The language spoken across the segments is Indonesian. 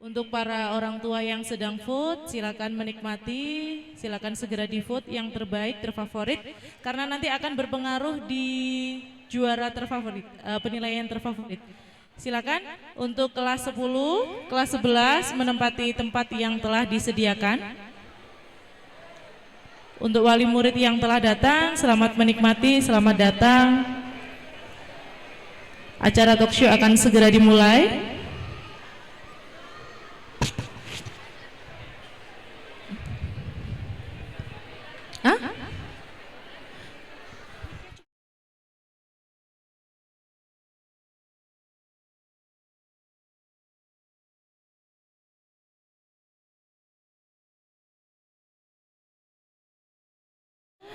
Untuk para orang tua yang sedang vote, silakan menikmati, silakan segera di vote yang terbaik, terfavorit, karena nanti akan berpengaruh di juara terfavorit, penilaian terfavorit. Silakan untuk kelas 10, kelas 11 menempati tempat yang telah disediakan. Untuk wali murid yang telah datang, selamat menikmati, selamat datang. Acara talk show akan segera dimulai.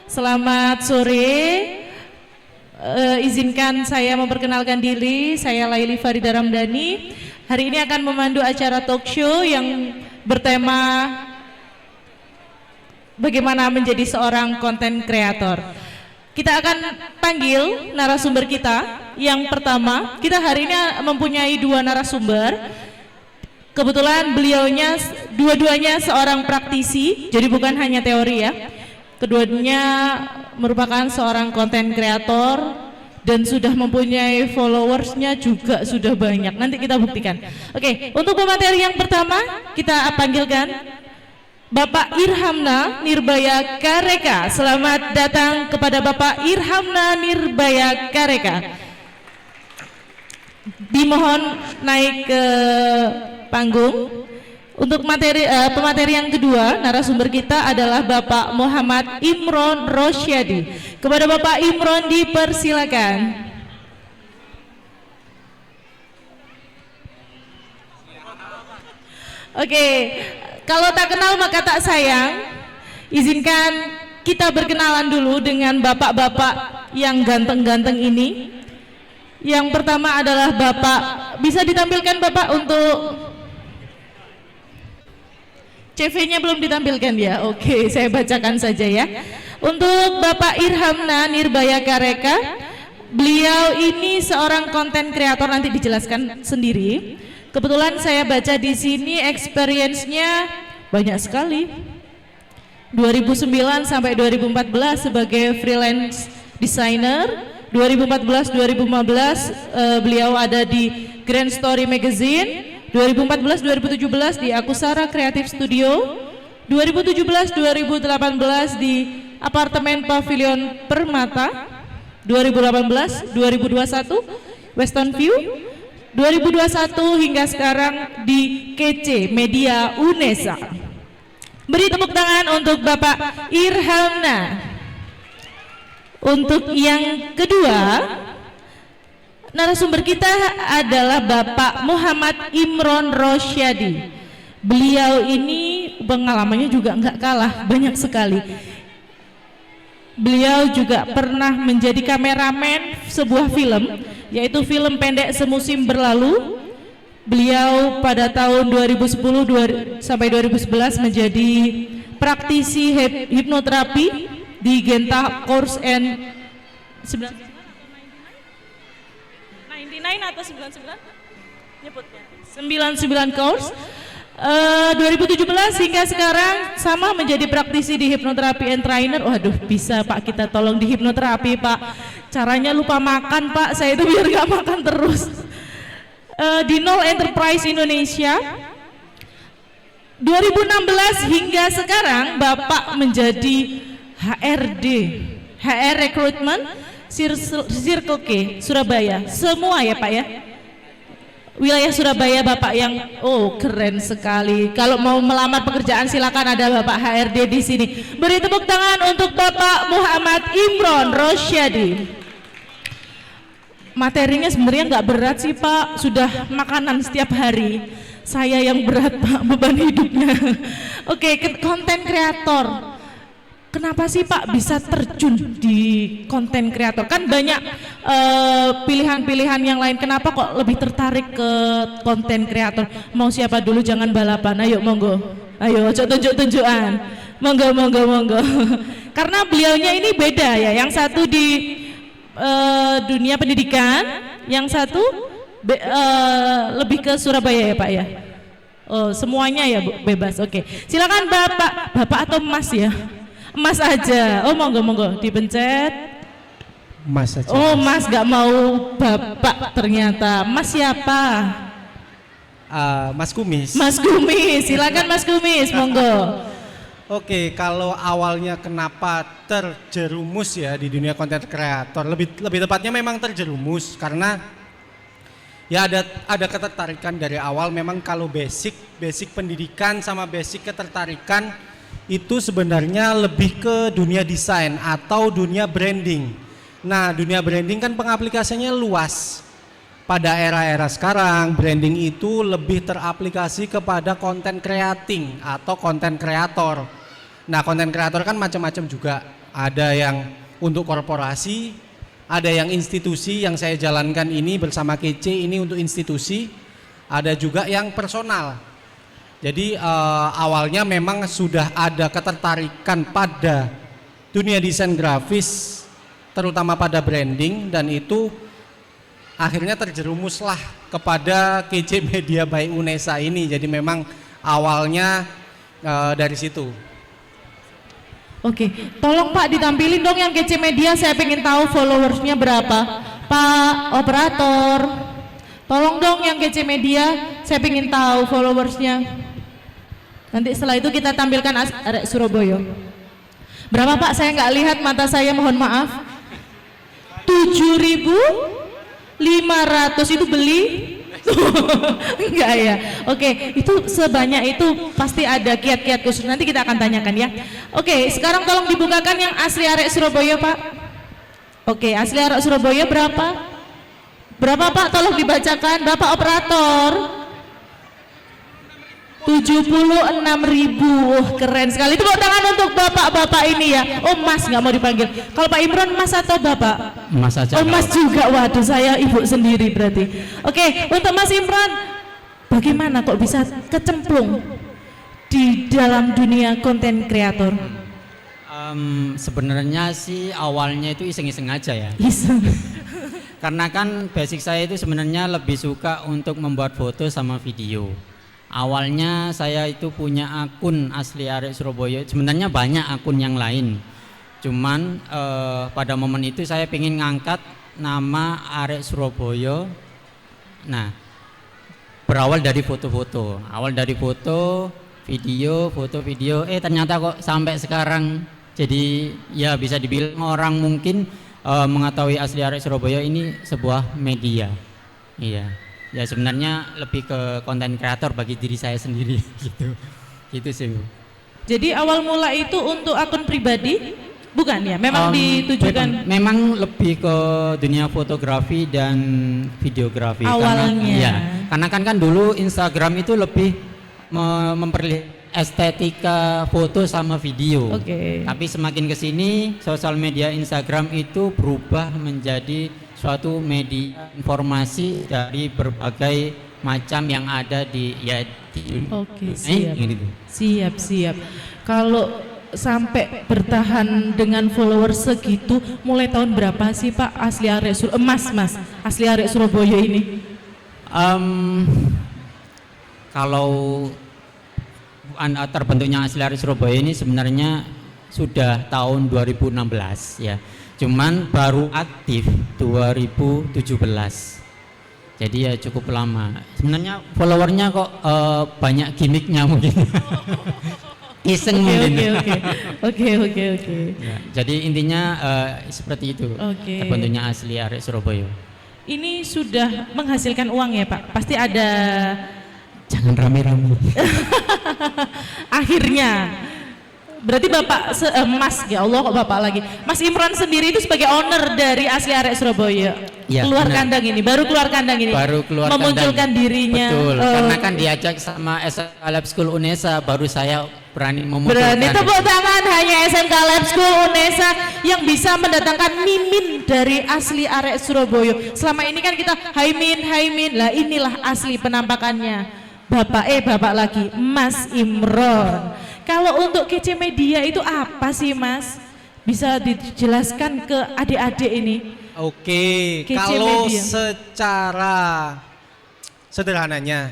Selamat sore, izinkan saya memperkenalkan diri, saya Laili Farida Ramdhani. Hari ini akan memandu acara talk show yang bertema bagaimana menjadi seorang konten kreator. Kita akan panggil narasumber kita. Yang pertama, kita hari ini mempunyai dua narasumber. Kebetulan beliaunya dua-duanya seorang praktisi, jadi bukan hanya teori ya. Keduanya merupakan seorang konten kreator dan sudah mempunyai followersnya juga sudah banyak. Nanti kita buktikan. Oke, untuk pemateri yang pertama kita panggilkan Bapak Irhamna Nirbaya Kareka. Selamat datang kepada Bapak Irhamna Nirbaya Kareka. Dimohon naik ke panggung. Untuk pemateri yang kedua, narasumber kita adalah Bapak Muhammad Imron Rosyadi. Kepada Bapak Imron dipersilakan. Oke, kalau tak kenal maka tak sayang. Izinkan kita berkenalan dulu dengan bapak-bapak yang ganteng-ganteng ini. Yang pertama adalah Bapak, bisa ditampilkan Bapak untuk CV-nya belum ditampilkan ya? Oke, saya bacakan saja ya. Untuk Bapak Irhamna Nirbaya Kareka, beliau ini seorang konten kreator, nanti dijelaskan sendiri. Kebetulan saya baca di sini experience-nya banyak sekali. 2009 sampai 2014 sebagai freelance designer. 2014-2015 beliau ada di Grand Story Magazine. 2014-2017 di Akusara Creative Studio, 2017-2018 di Apartemen Pavilion Permata, 2018-2021 Western View, 2021 hingga sekarang di KC Media Unesa. Beri tepuk tangan untuk Bapak Irhamna. Untuk yang kedua, narasumber kita adalah Bapak Muhammad Imron Rosyadi. Beliau ini pengalamannya juga nggak kalah, banyak sekali. Beliau juga pernah menjadi kameramen sebuah film, yaitu film pendek Semusim Berlalu. Beliau pada tahun 2010 sampai 2011 menjadi praktisi hipnoterapi di Genta Course and 99 atau 99 nyebutnya 99 course 2017 hingga sekarang sama menjadi praktisi di hipnoterapi and trainer. Waduh, bisa Pak kita tolong di hipnoterapi Pak, caranya lupa makan Pak, saya itu biar gak makan terus. Di Nol Enterprise Indonesia 2016 hingga sekarang Bapak menjadi HRD HR Recruitment Circle K Surabaya, semua ya Pak ya, wilayah Surabaya Bapak yang keren sekali. Kalau mau melamar pekerjaan silakan, ada Bapak HRD di sini. Beri tepuk tangan untuk Bapak Muhammad Imron Rosyadi. Materinya sebenarnya nggak berat sih Pak, sudah makanan setiap hari. Saya yang berat Pak, beban hidupnya. Oke, konten kreator. Kenapa sih Pak bisa terjun di konten kreator? Kan banyak pilihan-pilihan yang lain. Kenapa kok lebih tertarik ke konten kreator? Mau siapa dulu? Jangan balapan. Ayo monggo. Ayo tunjuk-tunjukan. Monggo. Karena beliaunya ini beda ya. Yang satu di dunia pendidikan, yang satu lebih ke Surabaya ya Pak ya. Oh, semuanya ya Bu, bebas. Oke. Silakan Bapak, Bapak atau Mas ya? Mas aja. Oh, monggo dipencet. Mas aja. Oh, Mas nggak mau Bapak ternyata. Mas siapa? Mas Kumis. Mas Kumis. Silakan Mas Kumis, monggo. Oke, kalau awalnya kenapa terjerumus ya di dunia konten kreator, lebih tepatnya memang terjerumus karena ya ada ketertarikan dari awal. Memang kalau basic pendidikan sama basic ketertarikan itu sebenarnya lebih ke dunia desain atau dunia branding. Nah, dunia branding kan pengaplikasiannya luas. Pada era-era sekarang, branding itu lebih teraplikasi kepada konten creating atau konten kreator. Nah, konten kreator kan macam-macam juga. Ada yang untuk korporasi, ada yang institusi yang saya jalankan ini bersama KC ini untuk institusi, ada juga yang personal. Jadi awalnya memang sudah ada ketertarikan pada dunia desain grafis, terutama pada branding, dan itu akhirnya terjerumuslah kepada KC Media by UNESA ini. Jadi memang awalnya dari situ. Oke, tolong Pak ditampilin dong yang KC Media, saya pengen tahu followersnya berapa. Pak operator, tolong dong yang KC Media, saya pengen tahu followersnya. Nanti setelah itu kita tampilkan Arek Surabaya. Berapa Pak? Saya nggak lihat, mata saya, mohon maaf. 7.500 itu beli? Enggak ya. Oke, itu sebanyak itu pasti ada kiat-kiat khusus. Nanti kita akan tanyakan ya. Oke, sekarang tolong dibukakan yang asli Arek Surabaya Pak. Oke, asli Arek Surabaya berapa? Berapa Pak? Tolong dibacakan. Bapak operator. 76.000. Keren sekali. Tepuk tangan untuk bapak-bapak ini ya. Oh, Mas nggak mau dipanggil. Kalau Pak Imron, Mas atau Bapak? Mas aja. Oh, Mas juga. Waduh, saya ibu sendiri berarti. Oke, untuk Mas Imron, bagaimana kok bisa kecemplung di dalam dunia konten kreator? Sebenarnya sih awalnya itu iseng-iseng aja ya. Iseng. Karena kan basic saya itu sebenarnya lebih suka untuk membuat foto sama video. Awalnya saya itu punya akun asli Arek Surabaya. Sebenarnya banyak akun yang lain. Cuman pada momen itu saya pengen ngangkat nama Arek Surabaya. Nah, berawal dari foto-foto. Awal dari foto video. Ternyata kok sampai sekarang jadi ya bisa dibilang orang mungkin mengetahui asli Arek Surabaya ini sebuah media. Iya. Ya sebenarnya lebih ke konten kreator bagi diri saya sendiri gitu sih Bu. Jadi awal mula itu untuk akun pribadi? Bukan ya? Memang ditujukan? Memang lebih ke dunia fotografi dan videografi. Awalnya. Karena kan dulu Instagram itu lebih memperlihatkan estetika foto sama video. Tapi semakin kesini sosial media Instagram itu berubah menjadi suatu media informasi dari berbagai macam yang ada di siap. Kalau sampai bertahan dengan follower segitu mulai tahun berapa sih Pak asli Arek Mas asli Arek Surabaya ini? Kalau terbentuknya asli Arek Surabaya ini sebenarnya sudah tahun 2016 ya. Cuman baru aktif 2017. Jadi ya cukup lama. Sebenarnya followernya kok banyak gimmicknya mungkin. Iseng mungkin. Oke. Ya, jadi intinya seperti itu. Terbentuknya asli Arek Surabaya. Ini sudah menghasilkan uang ya Pak? Pasti ada. Jangan rame-rame. Akhirnya. Berarti Bapak Mas, ya Allah kok Bapak lagi. Mas Imran sendiri itu sebagai owner dari asli Arek Surabaya. Ya, keluar kandang ini, baru keluar kandang ini. Memunculkan dirinya. Betul. Karena kan diajak sama SMK Lab School UNESA, baru saya berani memunculkan. Berani tepuk tangan hanya SMK Lab School UNESA yang bisa mendatangkan mimin dari asli Arek Surabaya. Selama ini kan kita hai min. Lah inilah asli penampakannya. Bapak lagi, Mas Imron. Kalau untuk KC Media itu apa sih Mas? Bisa dijelaskan ke adik-adik ini? Oke, KC kalau Media. secara sederhananya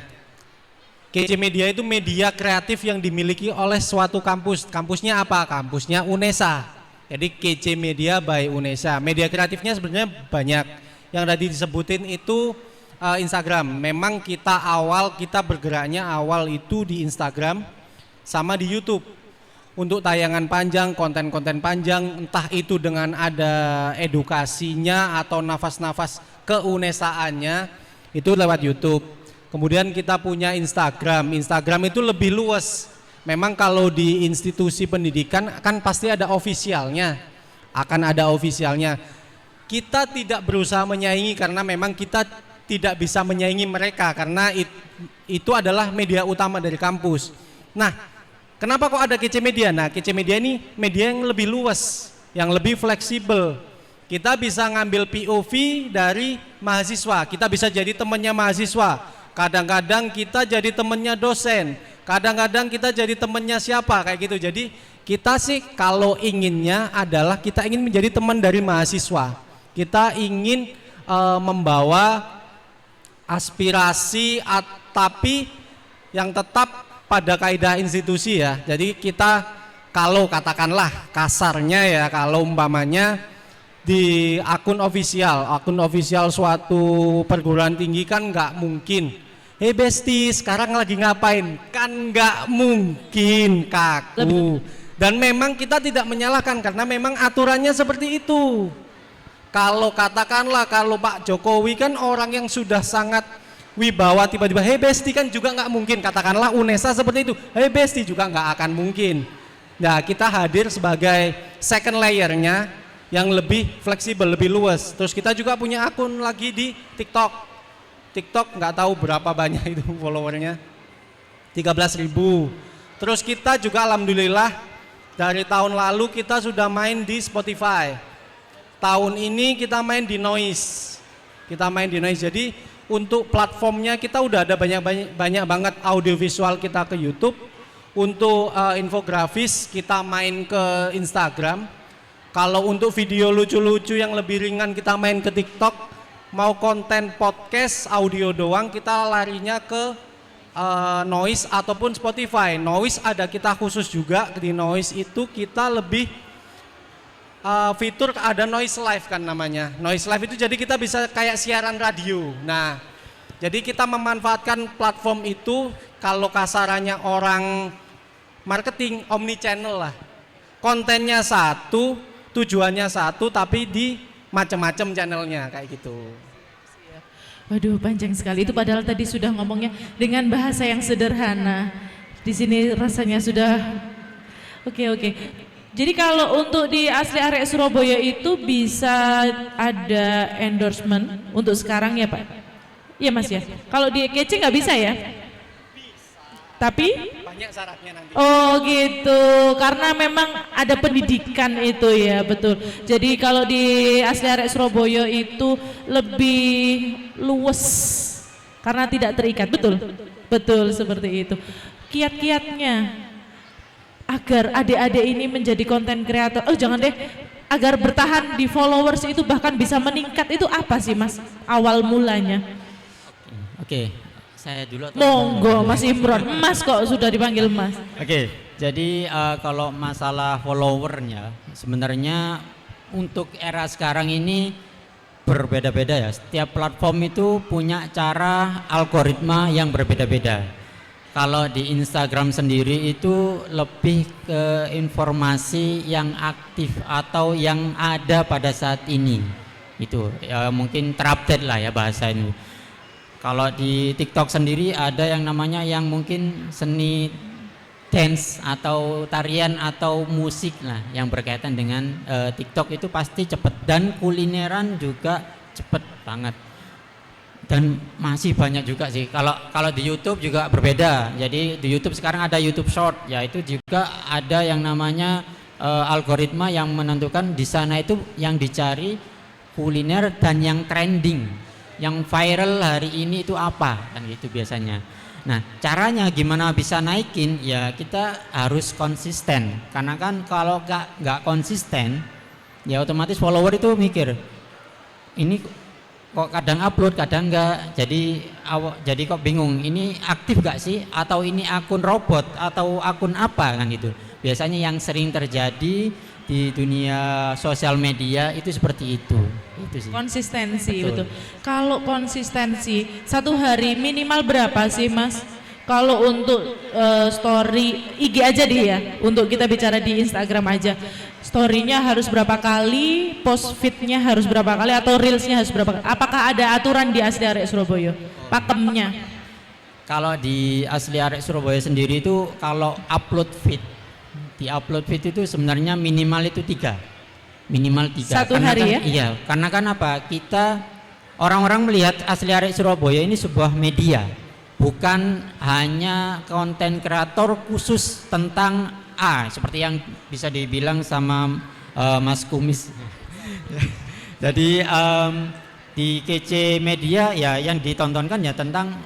KC Media itu media kreatif yang dimiliki oleh suatu kampus. Kampusnya apa? Kampusnya UNESA. Jadi KC Media by UNESA. Media kreatifnya sebenarnya banyak. Yang tadi disebutin itu Instagram. Memang kita bergeraknya awal itu di Instagram sama di YouTube. Untuk tayangan panjang, konten-konten panjang, entah itu dengan ada edukasinya atau nafas-nafas keunesaannya, itu lewat YouTube. Kemudian kita punya Instagram. Instagram itu lebih luas. Memang kalau di institusi pendidikan kan pasti ada ofisialnya. Akan ada ofisialnya. Kita tidak berusaha menyaingi karena memang kita tidak bisa menyaingi mereka karena itu adalah media utama dari kampus. Nah, kenapa kok ada KC Media? Nah, KC Media ini media yang lebih luas, yang lebih fleksibel. Kita bisa ngambil POV dari mahasiswa. Kita bisa jadi temannya mahasiswa. Kadang-kadang kita jadi temennya dosen, kadang-kadang kita jadi temennya siapa kayak gitu. Jadi kita sih kalau inginnya adalah kita ingin menjadi teman dari mahasiswa. Kita ingin membawa aspirasi tapi yang tetap pada kaidah institusi ya. Jadi kita kalau katakanlah kasarnya ya, kalau umpamanya di akun ofisial suatu perguruan tinggi kan nggak mungkin, "Hey Besti, sekarang lagi ngapain?" Kan nggak mungkin, kaku. Dan memang kita tidak menyalahkan karena memang aturannya seperti itu. Kalau katakanlah kalau Pak Jokowi kan orang yang sudah sangat wibawa, tiba-tiba "Hey Besti" kan juga nggak mungkin. Katakanlah UNESA seperti itu, "Hey Besti" juga nggak akan mungkin. Nah, kita hadir sebagai second layernya yang lebih fleksibel, lebih luas. Terus kita juga punya akun lagi di TikTok. TikTok nggak tahu berapa banyak itu followernya, 13.000. Terus kita juga alhamdulillah dari tahun lalu kita sudah main di Spotify. Tahun ini kita main di Noise. Jadi untuk platformnya kita udah ada banyak banget audiovisual kita ke YouTube. Untuk infografis kita main ke Instagram. Kalau untuk video lucu-lucu yang lebih ringan kita main ke TikTok. Mau konten podcast audio doang kita larinya ke Noise ataupun Spotify. Noise ada kita khusus juga. Di Noise itu kita lebih fitur ada Noise Live kan namanya. Noise Live itu jadi kita bisa kayak siaran radio. Nah, jadi kita memanfaatkan platform itu. Kalau kasarannya orang marketing omni channel lah. Kontennya satu, tujuannya satu, tapi di macam-macam channelnya kayak gitu. Waduh, panjang sekali itu padahal tadi sudah ngomongnya dengan bahasa yang sederhana. Di sini rasanya sudah oke. Jadi kalau untuk di Asli Arek Surabaya itu bisa ada endorsement untuk sekarang ya Pak? Iya Mas ya. Kalau di EKC nggak bisa ya? Tapi banyak syaratnya nanti. Oh gitu, karena memang ada pendidikan itu ya, betul. Jadi kalau di Asli Arek Surabaya itu lebih luwes karena tidak terikat, betul? Betul seperti itu. Kiat-kiatnya agar adik-adik ini menjadi konten kreator, jangan deh, agar bertahan di followers itu bahkan bisa meningkat itu apa sih Mas awal mulanya? Oke. Saya dulu atau Monggo Mas Imron, Mas kok sudah dipanggil Mas. Oke, jadi kalau masalah followernya sebenarnya untuk era sekarang ini berbeda-beda ya. Setiap platform itu punya cara algoritma yang berbeda-beda. Kalau di Instagram sendiri itu lebih ke informasi yang aktif atau yang ada pada saat ini. Itu ya, mungkin terupdate lah ya bahasa ini. Kalau di TikTok sendiri ada yang namanya yang mungkin seni dance atau tarian atau musik lah yang berkaitan dengan TikTok itu pasti cepet dan kulineran juga cepet banget dan masih banyak juga sih. Kalau di YouTube juga berbeda. Jadi di YouTube sekarang ada YouTube Short, ya itu juga ada yang namanya algoritma yang menentukan di sana itu yang dicari kuliner dan yang trending. Yang viral hari ini itu apa kan gitu biasanya. Nah caranya gimana bisa naikin ya kita harus konsisten karena kan kalau nggak konsisten ya otomatis follower itu mikir ini kok kadang upload kadang enggak, jadi jadi kok bingung, ini aktif gak sih atau ini akun robot atau akun apa kan gitu. Biasanya yang sering terjadi di dunia sosial media itu seperti itu sih. Konsistensi, betul. Kalau konsistensi satu hari minimal berapa sih Mas? Kalau untuk story IG aja deh ya, untuk kita bicara di Instagram aja, story-nya harus berapa kali, post feed-nya harus berapa kali, atau reels-nya harus berapa kali? Apakah ada aturan di Asli Arek Surabaya? Pakemnya? Kalau di Asli Arek Surabaya sendiri itu kalau upload feed, di upload feed itu sebenarnya minimal itu 3, minimal 3. Satu hari ya? Iya, karena kan apa? Kita orang-orang melihat Asli Arek Surabaya ini sebuah media, bukan hanya konten kreator khusus tentang A, seperti yang bisa dibilang sama Mas Kumis. Jadi di KC Media ya yang ditontonkan ya tentang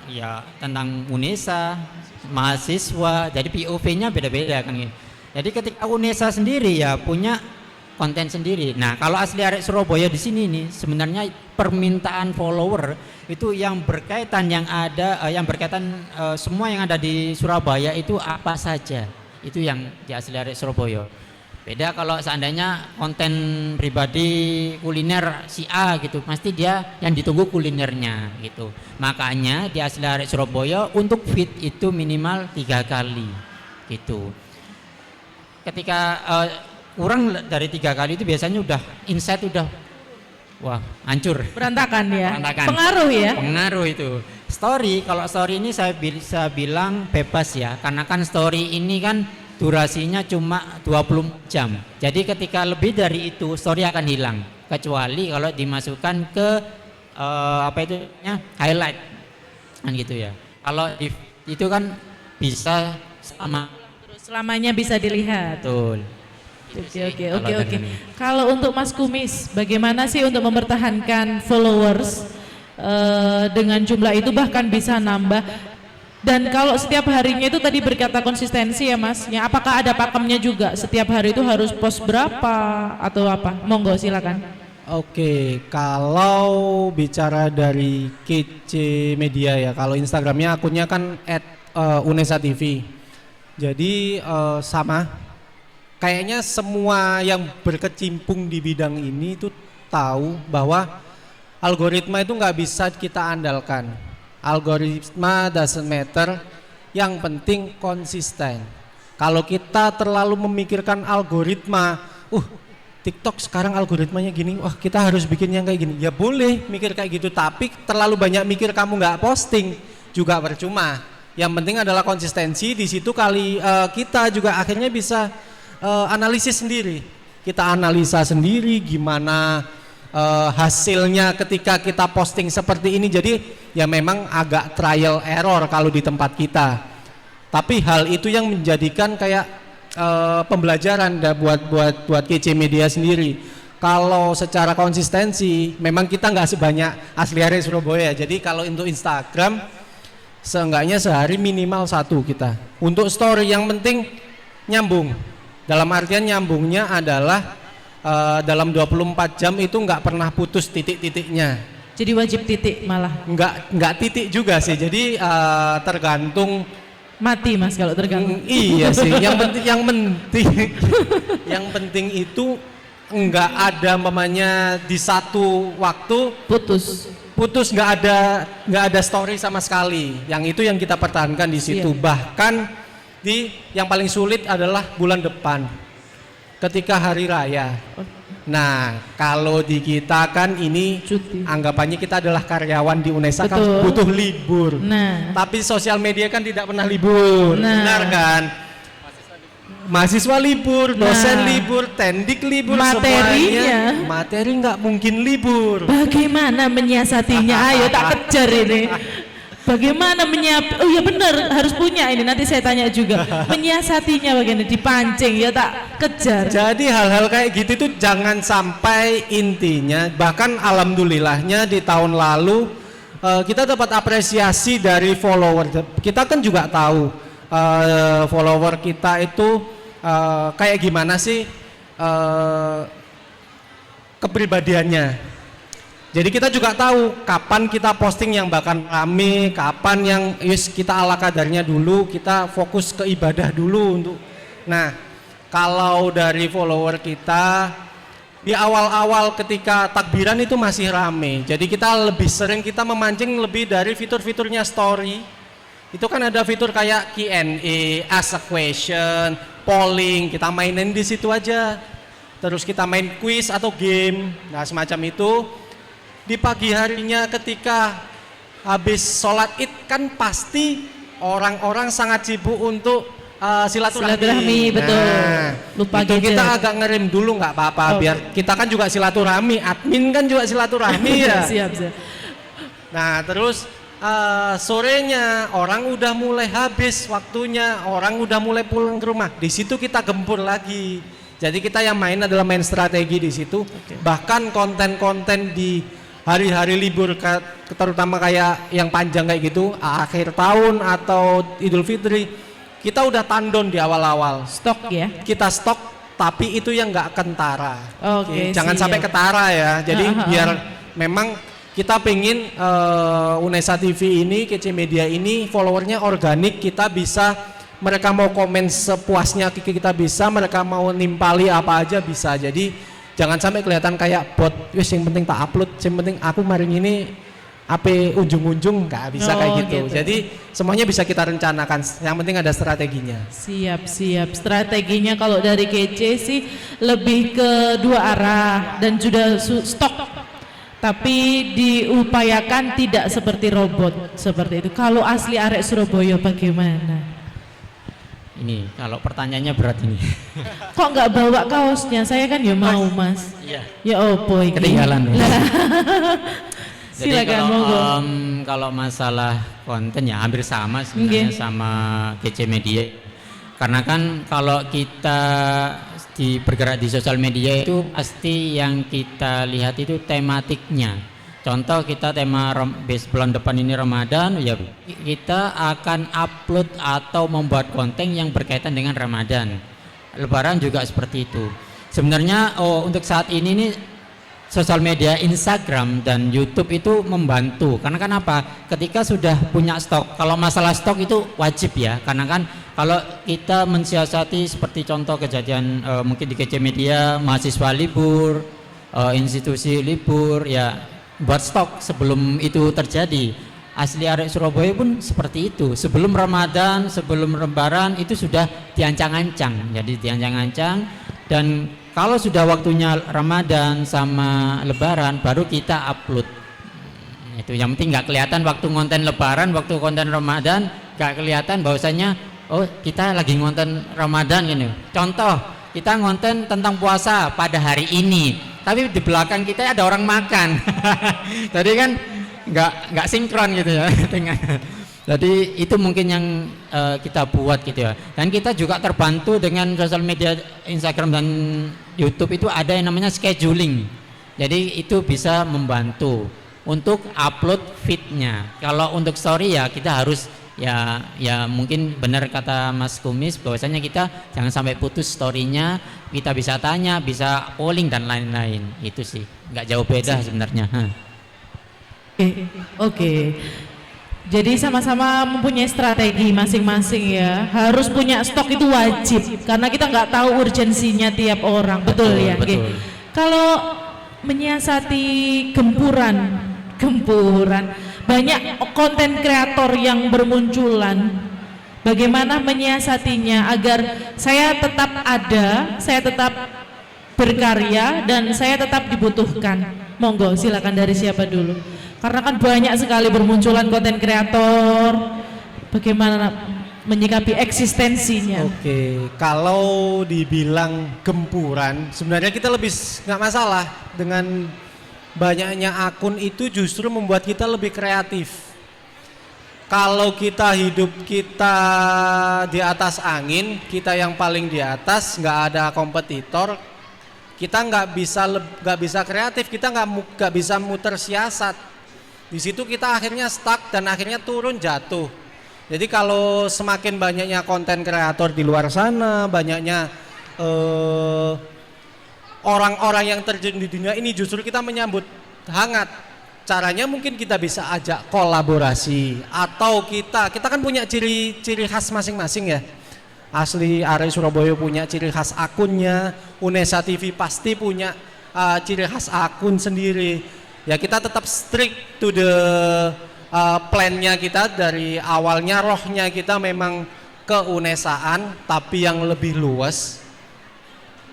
UNESA, mahasiswa. Jadi POV-nya beda-beda kan. Jadi ketika UNESA sendiri ya punya konten sendiri. Nah, kalau Asli Arek Surabaya di sini nih sebenarnya permintaan follower itu yang berkaitan semua yang ada di Surabaya itu apa saja. Itu yang di Asli Arek Surabaya. Beda kalau seandainya konten pribadi kuliner si A gitu, pasti dia yang ditunggu kulinernya gitu. Makanya di Asli Arek Surabaya untuk feed itu minimal 3 kali gitu. Ketika kurang dari 3 kali itu biasanya udah insight udah wah hancur, Berantakan ya? Berantakan. Pengaruh ya? Pengaruh itu. Kalau story ini saya bisa bilang bebas ya, karena kan story ini kan durasinya cuma 20 jam. Jadi ketika lebih dari itu story akan hilang, kecuali kalau dimasukkan ke highlight kan gitu ya. Kalau itu kan bisa Selamanya bisa dilihat. betul. Oke. Kalau untuk Mas Kumis, bagaimana sih untuk mempertahankan followers dengan jumlah itu bahkan bisa nambah? Dan kalau setiap harinya itu tadi berkata konsistensi ya Mas, ya apakah ada pakemnya juga? Setiap hari itu harus post berapa atau apa? Monggo silakan. Oke, kalau bicara dari KC Media ya, kalau Instagramnya akunnya kan @unesa.tv. Jadi sama, kayaknya semua yang berkecimpung di bidang ini itu tahu bahwa algoritma itu nggak bisa kita andalkan. Algoritma doesn't matter, yang penting konsisten. Kalau kita terlalu memikirkan algoritma, TikTok sekarang algoritmanya gini, wah kita harus bikin yang kayak gini. Ya boleh mikir kayak gitu, tapi terlalu banyak mikir kamu nggak posting juga percuma. Yang penting adalah konsistensi. Di situ kita juga akhirnya bisa analisis sendiri. Kita analisa sendiri gimana hasilnya ketika kita posting seperti ini. Jadi ya memang agak trial error kalau di tempat kita. Tapi hal itu yang menjadikan kayak pembelajaran buat KC Media sendiri. Kalau secara konsistensi memang kita nggak sebanyak Asli Arek Surabaya. Jadi kalau untuk Instagram seenggaknya sehari minimal 1 kita. Untuk story yang penting nyambung. Dalam artian nyambungnya adalah dalam 24 jam itu nggak pernah putus titik-titiknya. Jadi wajib titik malah. Nggak titik juga sih. Jadi tergantung. Mati Mas kalau tergantung. Iya sih. Yang penting itu nggak ada mamanya di satu waktu putus nggak ada story sama sekali. Yang itu yang kita pertahankan di situ. Iya. Bahkan yang paling sulit adalah bulan depan ketika hari raya. Nah, kalau di kita kan ini cuti. Anggapannya kita adalah karyawan di UNESA. Betul. Kan butuh libur. Nah, tapi sosial media kan tidak pernah libur. Nah. Benar kan? Mahasiswa libur, dosen libur, tendik libur, materinya semuanya. Materi nggak mungkin libur. Bagaimana menyiasatinya? Ayo tak kejar ini. Bagaimana oh ya benar, harus punya ini, nanti saya tanya juga. Menyiasatinya bagaimana, dipancing ya tak kejar. Jadi hal-hal kayak gitu tuh jangan sampai, intinya bahkan alhamdulillahnya di tahun lalu kita dapat apresiasi dari follower. Kita kan juga tahu follower kita itu kayak gimana sih kepribadiannya. Jadi kita juga tahu kapan kita posting yang bakal rame, kapan yang kita ala kadarnya dulu, kita fokus ke ibadah dulu untuk. Nah, kalau dari follower kita di awal-awal ketika takbiran itu masih rame. Jadi kita lebih sering kita memancing lebih dari fitur-fiturnya story. Itu kan ada fitur kayak Q&A, ask a question, polling, kita mainin di situ aja. Terus kita main quiz atau game. Nah, semacam itu. Di pagi harinya ketika habis sholat id kan pasti orang-orang sangat sibuk untuk silaturahmi. Betul. Nah, Lupa itu gadget. kita agak ngerem dulu nggak apa-apa biar kita kan juga silaturahmi, admin kan juga silaturahmi ya. Siap. Nah terus sorenya orang udah mulai habis waktunya, orang udah mulai pulang ke rumah. Di situ kita gempur lagi. Jadi kita yang main adalah main strategi di situ. Bahkan konten-konten di hari-hari libur terutama kayak yang panjang kayak gitu, akhir tahun atau Idul Fitri, kita udah tandon di awal-awal. Stok ya. Kita stok tapi itu yang nggak kentara. Oke, Jangan siap. sampai ketara ya. Jadi biar memang kita pengen Unesa TV ini, Kece Media ini followernya organik, kita bisa mereka mau komen sepuasnya kita bisa, mereka mau nimpali apa aja bisa. Jadi jangan sampai kelihatan kayak bot, wis yang penting tak upload, yang penting aku kemarin ini apa ujung-ujung nggak bisa kayak gitu. Jadi semuanya bisa kita rencanakan, yang penting ada strateginya. Siap. Strateginya kalau dari Kece sih lebih ke dua arah dan sudah stok. Tapi diupayakan tidak seperti robot seperti itu. Kalau asli arek Surabaya bagaimana? Ini kalau pertanyaannya berat ini. Kok nggak bawa kaosnya? Saya kan ya mau Mas. Iya. Ya opo iki. Ketinggalan. Jadi Silakan kalau, monggo. kalau masalah konten ya hampir sama sebenarnya sama Kece Media. Karena kan kalau kita bergerak di sosial media itu pasti yang kita lihat itu tematiknya. Contoh kita tema bulan depan ini Ramadan, ya kita akan upload atau membuat konten yang berkaitan dengan Ramadan. Lebaran juga seperti itu. Sebenarnya untuk saat ini nih sosial media Instagram dan YouTube itu membantu. Karena kan apa? Ketika sudah punya stok, kalau masalah stok itu wajib ya. Karena kan kalau kita mensiasati seperti contoh kejadian mungkin di Kece Media, mahasiswa libur, institusi libur, ya buat stok sebelum itu terjadi. Asli arek Surabaya pun seperti itu. Sebelum Ramadan, sebelum Lebaran itu sudah diancang-ancang. Jadi diancang-ancang, dan kalau sudah waktunya Ramadan sama Lebaran baru kita upload. Itu yang penting nggak kelihatan waktu konten Lebaran, waktu konten Ramadan nggak kelihatan bahwasanya oh kita lagi ngonten Ramadan gitu. Contoh kita ngonten tentang puasa pada hari ini, tapi di belakang kita ada orang makan. Jadi kan nggak sinkron gitu ya. Jadi itu mungkin yang kita buat gitu ya. Dan kita juga terbantu dengan sosial media Instagram dan YouTube itu ada yang namanya scheduling. Jadi itu bisa membantu untuk upload feednya. Kalau untuk story ya kita harus ya mungkin benar kata Mas Kumis bahwasanya kita jangan sampai putus storynya, kita bisa tanya, bisa polling dan lain-lain. Itu sih nggak jauh beda sebenarnya. Oke. Jadi sama-sama mempunyai strategi masing-masing ya. Harus punya stok itu wajib karena kita nggak tahu urgensinya tiap orang. Betul ya. Betul. Oke. Kalau menyiasati gempuran banyak konten kreator yang bermunculan, bagaimana menyiasatinya agar saya tetap ada, saya tetap berkarya, dan saya tetap dibutuhkan? Monggo silakan dari siapa dulu, karena kan banyak sekali bermunculan konten kreator, bagaimana menyikapi eksistensinya? Oke, kalau dibilang gempuran, sebenarnya kita lebih nggak masalah. Dengan banyaknya akun itu justru membuat kita lebih kreatif. Kalau kita hidup kita di atas angin, kita yang paling di atas, nggak ada kompetitor, kita nggak bisa kreatif, kita nggak bisa muter siasat. Di situ kita akhirnya stuck dan akhirnya turun jatuh. Jadi kalau semakin banyaknya konten kreator di luar sana, banyaknya orang-orang yang terjun di dunia ini, justru kita menyambut hangat. Caranya mungkin kita bisa ajak kolaborasi atau kita kan punya ciri khas masing-masing ya. Asli Arek Surabaya punya ciri khas akunnya, Unesa TV pasti punya ciri khas akun sendiri. Ya kita tetap strict to the plan-nya kita dari awalnya, rohnya kita memang keunesaan tapi yang lebih luas.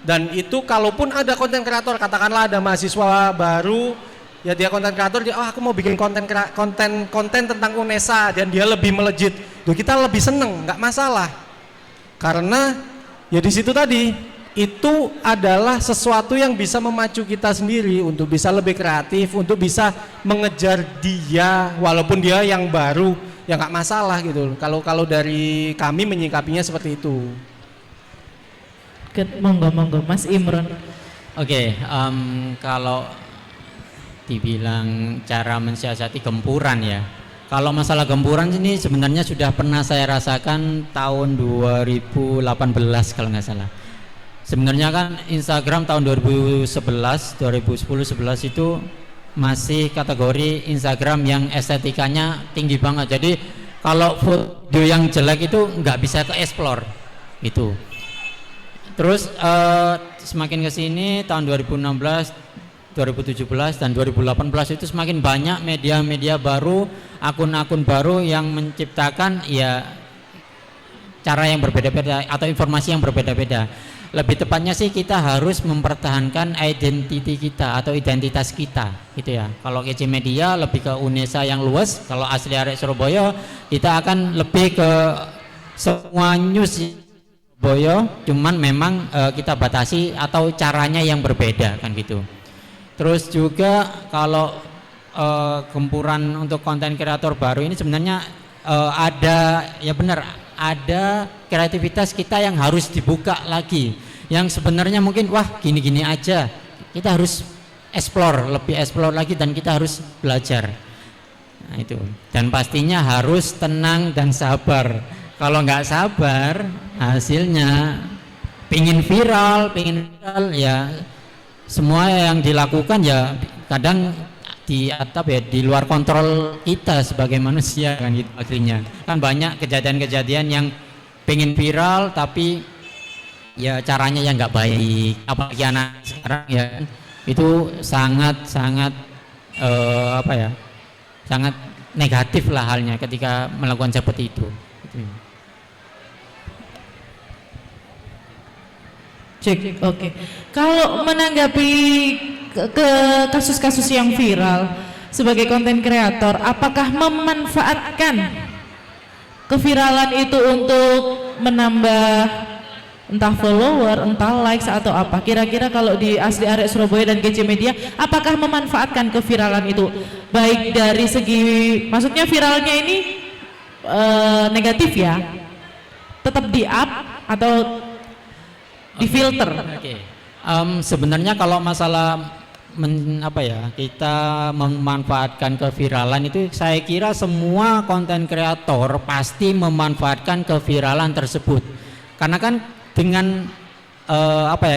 Dan itu kalaupun ada konten kreator, katakanlah ada mahasiswa baru, ya dia konten kreator, dia aku mau bikin konten tentang Unesa dan dia lebih melejit, kita lebih seneng, nggak masalah. Karena ya di situ tadi itu adalah sesuatu yang bisa memacu kita sendiri untuk bisa lebih kreatif, untuk bisa mengejar dia walaupun dia yang baru, ya nggak masalah gitu. Kalau dari kami menyikapinya seperti itu. Monggo Mas Imron. Oke, kalau dibilang cara mensiasati gempuran ya. Kalau masalah gempuran ini sebenarnya sudah pernah saya rasakan tahun 2018 kalau nggak salah. Sebenarnya kan Instagram tahun 2011 itu masih kategori Instagram yang estetikanya tinggi banget. Jadi kalau video yang jelek itu nggak bisa ke explore itu. Terus semakin ke sini tahun 2016, 2017 dan 2018 itu semakin banyak media-media baru, akun-akun baru yang menciptakan ya cara yang berbeda-beda atau informasi yang berbeda-beda. Lebih tepatnya sih kita harus mempertahankan identiti kita atau identitas kita gitu ya. Kalau KC Media lebih ke Unesa yang luas, kalau Asli Arek Surabaya kita akan lebih ke semua news Surabaya, cuman memang kita batasi atau caranya yang berbeda kan gitu. Terus juga kalau gempuran untuk konten kreator baru ini sebenarnya ada ya benar, ada kreativitas kita yang harus dibuka lagi, yang sebenarnya mungkin wah gini-gini aja, kita harus lebih explore lagi dan kita harus belajar. Nah itu, dan pastinya harus tenang dan sabar. Kalau nggak sabar hasilnya pingin viral ya semua yang dilakukan ya kadang di luar kontrol kita sebagai manusia kan gitu akhirnya. Kan banyak kejadian-kejadian yang pengen viral tapi ya caranya yang nggak baik, apalagi anak sekarang ya itu sangat sangat negatif lah halnya ketika melakukan seperti itu. Cek, oke. Kalau menanggapi ke kasus-kasus yang viral sebagai konten kreator, apakah memanfaatkan keviralan itu untuk menambah entah follower, entah likes atau apa? Kira-kira kalau di Asli Arek Surabaya dan KC Media, apakah memanfaatkan keviralan itu? Baik dari segi, maksudnya viralnya ini negatif ya? Tetap di-up atau difilter? Oke. Sebenarnya kalau masalah kita memanfaatkan keviralan itu, saya kira semua konten kreator pasti memanfaatkan keviralan tersebut. Karena kan dengan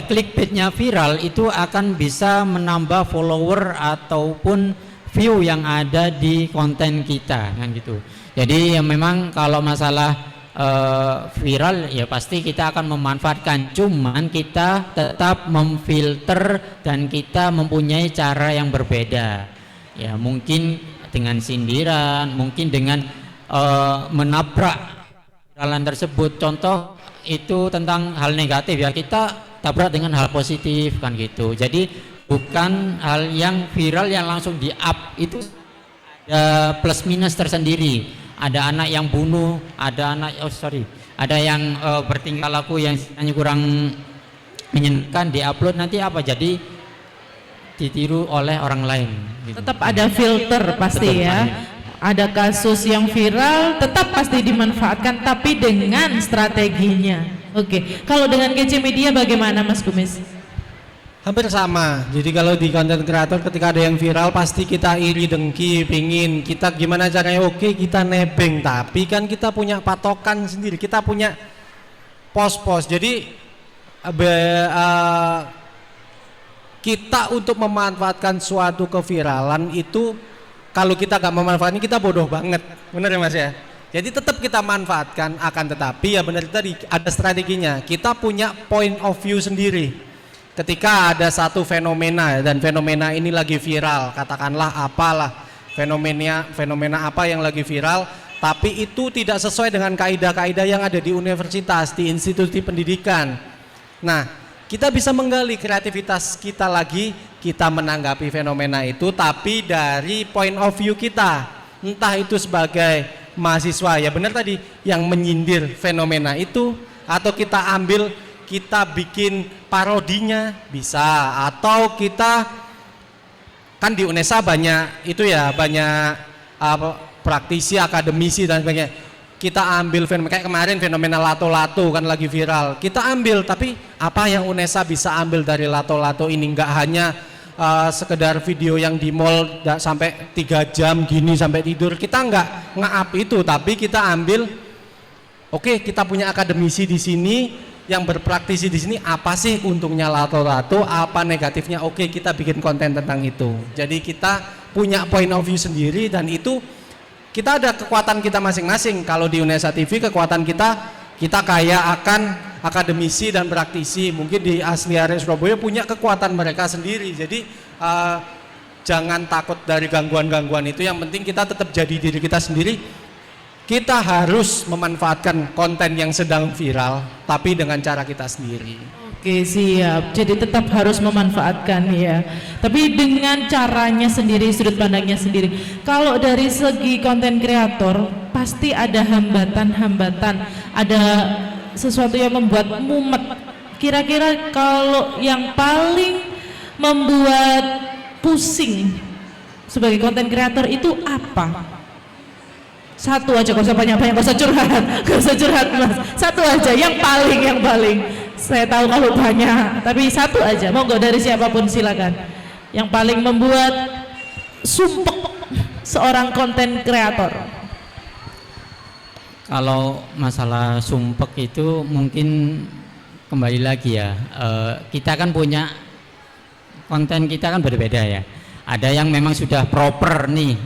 clickbaitnya viral itu akan bisa menambah follower ataupun view yang ada di konten kita kan gitu. Jadi ya memang kalau masalah viral ya pasti kita akan memanfaatkan, cuman kita tetap memfilter dan kita mempunyai cara yang berbeda ya, mungkin dengan sindiran, mungkin dengan menabrak viralan tersebut. Contoh itu tentang hal negatif ya, kita tabrak dengan hal positif kan gitu. Jadi bukan hal yang viral yang langsung di up, itu ada plus minus tersendiri. Ada anak yang bunuh, ada yang bertingkah laku yang hanya kurang menyenangkan, diupload nanti apa jadi ditiru oleh orang lain gitu. Tetap ada filter pasti ya. Ada kasus yang viral tetap pasti dimanfaatkan tapi dengan strateginya. Oke. Kalau dengan KC Media bagaimana Mas Kumis? Hampir sama. Jadi kalau di konten kreator ketika ada yang viral pasti kita iri dengki, pingin kita gimana caranya, oke kita nebeng, tapi kan kita punya patokan sendiri, kita punya pos-pos. Jadi kita untuk memanfaatkan suatu keviralan itu, kalau kita gak memanfaatkan kita bodoh banget, bener ya Mas ya. Jadi tetap kita manfaatkan, akan tetapi ya benar tadi ada strateginya. Kita punya point of view sendiri. Ketika ada satu fenomena dan fenomena ini lagi viral, katakanlah apalah fenomena apa yang lagi viral, tapi itu tidak sesuai dengan kaidah-kaidah yang ada di universitas, di institusi pendidikan. Nah, kita bisa menggali kreativitas kita lagi, kita menanggapi fenomena itu tapi dari point of view kita. Entah itu sebagai mahasiswa, ya benar tadi, yang menyindir fenomena itu, atau kita ambil, kita bikin parodinya bisa, atau kita kan di UNESA banyak itu ya, banyak praktisi, akademisi dan sebagainya. Kita ambil fenomena kayak kemarin fenomena lato-lato kan lagi viral. Kita ambil, tapi apa yang UNESA bisa ambil dari lato-lato ini? Enggak hanya sekedar video yang di mall sampai 3 jam gini sampai tidur. Kita enggak nge-up itu, tapi kita ambil, oke, kita punya akademisi di sini yang berpraktisi di sini, apa sih untungnya lato-lato, apa negatifnya, oke kita bikin konten tentang itu. Jadi kita punya point of view sendiri dan itu kita ada kekuatan kita masing-masing. Kalau di UNESA TV kekuatan kita kaya akan akademisi dan praktisi. Mungkin di Asli Arek Surabaya punya kekuatan mereka sendiri. Jadi jangan takut dari gangguan-gangguan itu, yang penting kita tetap jadi diri kita sendiri. Kita harus memanfaatkan konten yang sedang viral, tapi dengan cara kita sendiri. Oke, siap. Jadi tetap harus memanfaatkan ya. Tapi dengan caranya sendiri, sudut pandangnya sendiri. Kalau dari segi konten kreator, pasti ada hambatan-hambatan, ada sesuatu yang membuat mumet. Kira-kira kalau yang paling membuat pusing sebagai konten kreator itu apa? Satu aja, gak usah banyak-banyak, gak usah curhat Mas. Satu aja, yang paling. Saya tahu kalau banyak, tapi satu aja. Monggo dari siapapun silakan. Yang paling membuat sumpek seorang konten kreator. Kalau masalah sumpek itu mungkin kembali lagi ya. Kita kan punya konten, kita kan berbeda ya. Ada yang memang sudah proper nih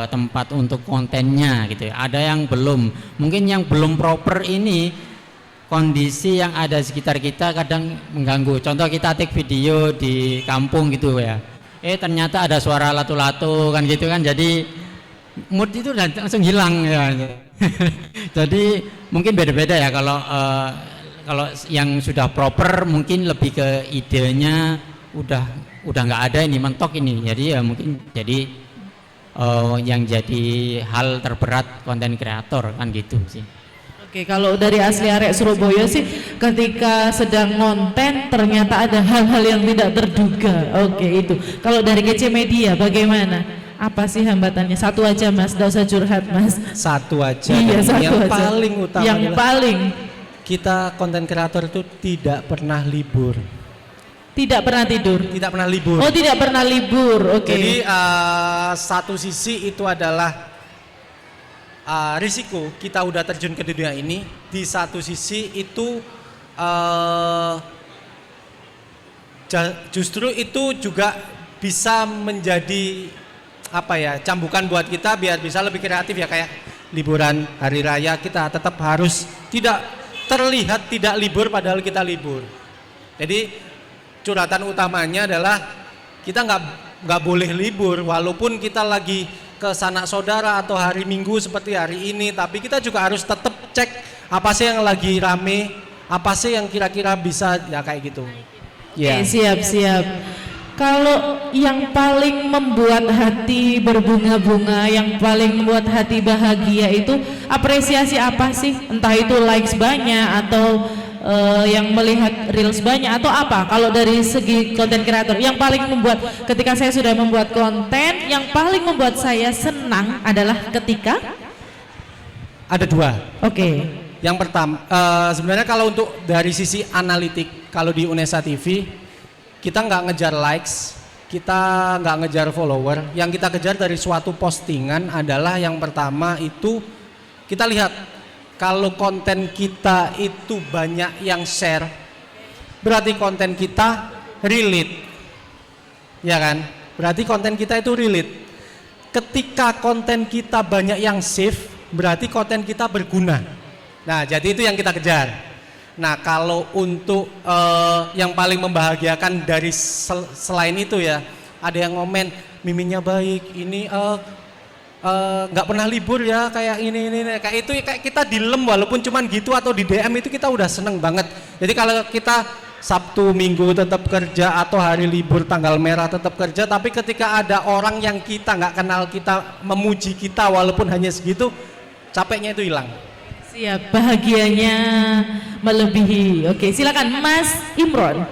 tempat untuk kontennya gitu ya. Ada yang belum. Mungkin yang belum proper ini kondisi yang ada sekitar kita kadang mengganggu. Contoh kita take video di kampung gitu ya. Ternyata ada suara lato-lato kan gitu kan. Jadi mood itu langsung hilang ya. Jadi mungkin beda-beda ya, kalau yang sudah proper mungkin lebih ke idenya udah nggak ada ini, mentok ini, jadi ya mungkin jadi yang jadi hal terberat konten kreator kan gitu sih. Oke, kalau dari Asli Arek Surabaya sih ketika sedang konten ternyata ada hal-hal yang tidak terduga. Oke, itu. Kalau dari GC Media bagaimana? Apa sih hambatannya? Satu aja Mas, tidak usah curhat Mas. Satu aja. Iya, satu yang aja. paling utama yang paling kita konten kreator itu tidak pernah libur. Tidak pernah tidur. Tidak pernah libur. Oh, tidak pernah libur. Oke. Jadi satu sisi itu adalah risiko kita udah terjun ke dunia ini. Di satu sisi itu justru itu juga bisa menjadi apa ya, cambukan buat kita biar bisa lebih kreatif ya, kayak liburan hari raya kita tetap harus tidak terlihat tidak libur padahal kita libur. Jadi curhatan utamanya adalah kita nggak boleh libur walaupun kita lagi ke sanak saudara atau hari Minggu seperti hari ini, tapi kita juga harus tetap cek apa sih yang lagi rame, apa sih yang kira-kira bisa ya kayak gitu. Ya. Siap. Kalau yang paling membuat hati berbunga-bunga, yang paling membuat hati bahagia itu apresiasi apa sih? Entah itu likes banyak atau yang melihat reels banyak atau apa? Kalau dari segi konten kreator, yang paling membuat ketika saya sudah membuat konten, yang paling membuat saya senang adalah ketika ada dua. Oke. Yang pertama, sebenarnya kalau untuk dari sisi analitik, kalau di UNESA TV kita nggak ngejar likes, kita nggak ngejar follower. Yang kita kejar dari suatu postingan adalah yang pertama itu kita lihat kalau konten kita itu banyak yang share, berarti konten kita relate. ya kan? Berarti konten kita itu relate. Ketika konten kita banyak yang save, berarti konten kita berguna. Nah, jadi itu yang kita kejar. Nah, kalau untuk yang paling membahagiakan dari selain itu ya, ada yang ngomen miminnya baik, ini nggak pernah libur ya, kayak ini kayak itu, kayak kita dilem walaupun cuman gitu atau di DM itu kita udah seneng banget. Jadi kalau kita Sabtu Minggu tetap kerja atau hari libur tanggal merah tetap kerja, tapi ketika ada orang yang kita nggak kenal kita memuji kita walaupun hanya segitu, capeknya itu hilang. Siap, bahagianya melebihi. Oke, silakan Mas Imron.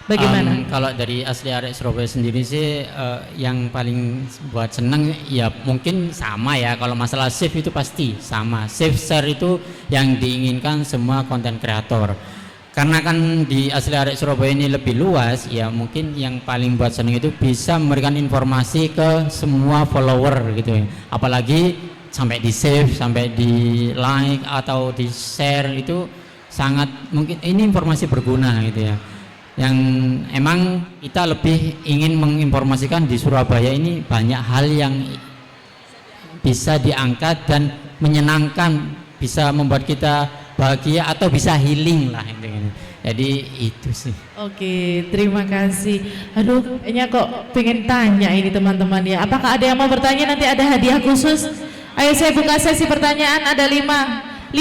Bagaimana? Kalau dari asli arek Surabaya sendiri sih yang paling buat seneng ya mungkin sama ya. Kalau masalah save itu pasti sama. Save share itu yang diinginkan semua konten kreator. Karena kan di asli arek Surabaya ini lebih luas, ya mungkin yang paling buat seneng itu bisa memberikan informasi ke semua follower gitu ya. Apalagi sampai di save, sampai di like atau di share itu sangat mungkin ini informasi berguna gitu ya. Yang emang kita lebih ingin menginformasikan di Surabaya ini banyak hal yang bisa diangkat dan menyenangkan, bisa membuat kita bahagia atau bisa healing lah intinya. Jadi itu sih. Oke, terima kasih. Aduh, kayaknya kok pengen tanya ini teman-teman ya. Apakah ada yang mau bertanya? Nanti ada hadiah khusus. Ayo saya buka sesi pertanyaan, ada 5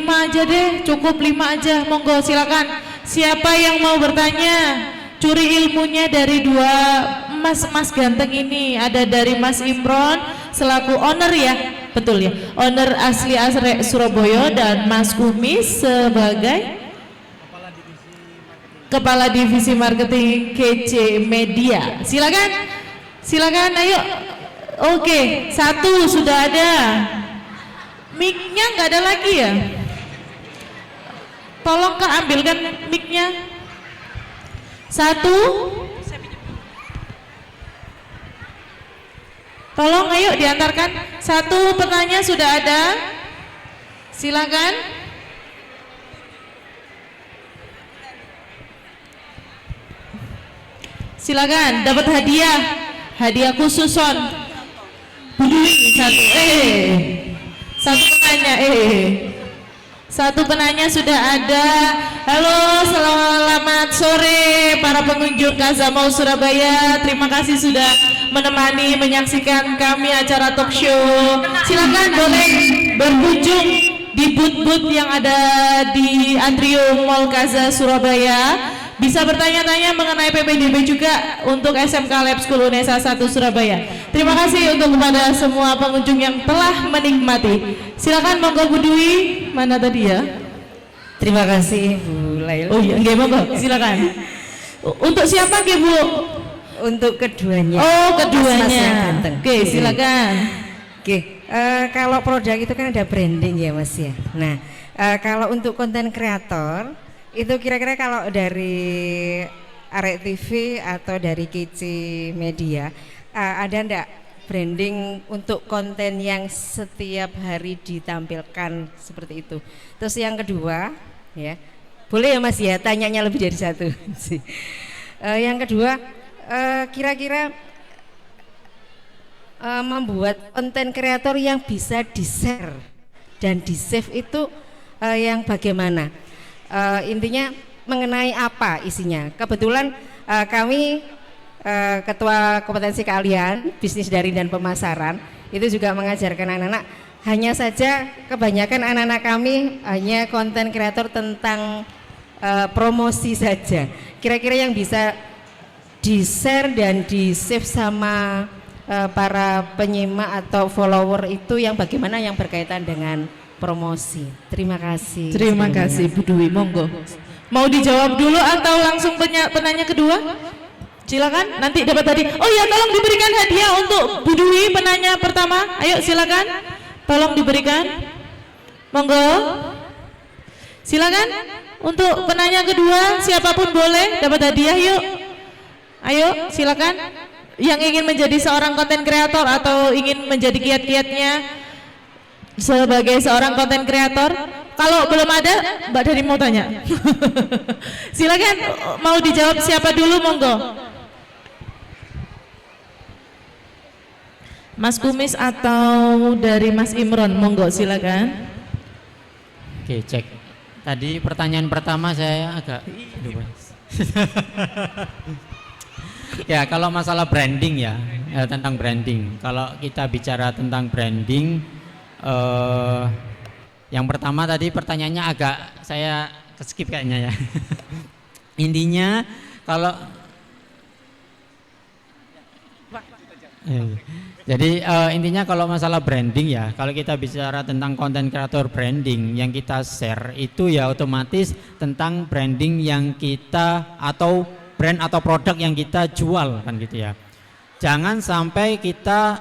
aja deh, cukup 5 aja. Monggo silakan. Siapa yang mau bertanya? Curi ilmunya dari 2 emas ganteng ini. Ada dari Mas Imron selaku owner ya, betul ya, owner asli Surabaya, dan Mas Kumis sebagai Kepala Divisi Marketing KC Media. Silakan, ayo. Oke, 1 sudah ada. Mic-nya nggak ada lagi ya? Tolong Kak ambilkan mic-nya. 1. Tolong ayo diantarkan. 1 pertanyaan sudah ada. Silakan. Silakan dapat hadiah khusus Son. Satu penanya sudah ada. Halo, selamat sore para pengunjung Casa Mall Surabaya. Terima kasih sudah menemani menyaksikan kami acara talk show. Silakan boleh berkunjung di booth-booth yang ada di Atrium Mall Casa Surabaya. Bisa bertanya-tanya mengenai PPDB juga untuk SMK Lab School Unesa 1 Surabaya. Terima kasih untuk kepada semua pengunjung yang telah menikmati. Silakan monggo Bu Dwi, mana tadi ya? Terima kasih Bu Lail. Oh iya, nggih monggo, silakan. Untuk siapa nggih Bu? Untuk keduanya. Oh, keduanya. Oke, silakan. Oke, kalau produk itu kan ada branding ya Mas ya. Nah, kalau untuk konten kreator itu kira-kira kalau dari Arek TV atau dari KC Media ada ndak branding untuk konten yang setiap hari ditampilkan seperti itu? Terus yang kedua ya, boleh ya Mas ya tanyanya lebih dari 1. Yang kedua kira-kira membuat konten kreator yang bisa di-share dan di-save itu yang bagaimana? Intinya mengenai apa isinya. Kebetulan kami ketua kompetensi keahlian bisnis daring dan pemasaran itu juga mengajarkan anak-anak. Hanya saja kebanyakan anak-anak kami hanya konten kreator tentang promosi saja. Kira-kira yang bisa di-share dan di-save sama para penyimak atau follower itu yang bagaimana yang berkaitan dengan promosi. Terima kasih. Terima kasih Bu Dwi, monggo. Mau dijawab dulu atau langsung penanya kedua? Silakan, nanti dapat tadi. Oh ya, tolong diberikan hadiah untuk Bu Dwi penanya pertama. Ayo silakan. Tolong diberikan. Monggo. Silakan. Untuk penanya kedua, siapapun boleh dapat hadiah yuk. Ayo silakan. Yang ingin menjadi seorang konten kreator atau ingin menjadi kiat-kiatnya sebagai seorang konten kreator, kalau belum ada, Mbak Dani mau tanya. Silakan, mau dijawab siapa dulu, monggo. Mas Kumis atau dari Mas Imron, monggo silakan. Oke, cek. Tadi pertanyaan pertama saya agak lupa. Ya, kalau masalah branding ya, tentang branding. Kalau kita bicara tentang branding, yang pertama tadi pertanyaannya agak saya skip kayaknya ya. Intinya kalau jadi intinya kalau masalah branding ya, kalau kita bicara tentang konten kreator branding yang kita share itu ya otomatis tentang branding yang kita atau brand atau produk yang kita jual kan gitu ya. Jangan sampai kita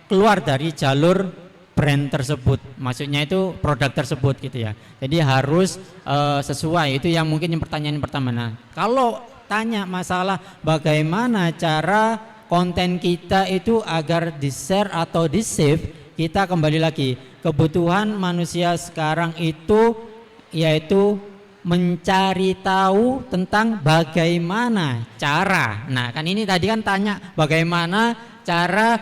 keluar dari jalur brand tersebut, maksudnya itu produk tersebut gitu ya. Jadi harus sesuai, itu yang mungkin yang pertanyaan pertama. Nah, kalau tanya masalah bagaimana cara konten kita itu agar di-share atau di-save, kita kembali lagi, kebutuhan manusia sekarang itu yaitu mencari tahu tentang bagaimana cara. Nah, kan ini tadi kan tanya bagaimana cara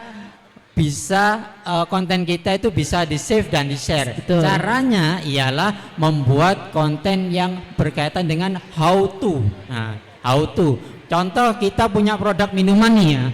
bisa konten kita itu bisa di-save dan di-share. Betul. Caranya ialah membuat konten yang berkaitan dengan how to. Nah, how to. Contoh kita punya produk minuman nih ya.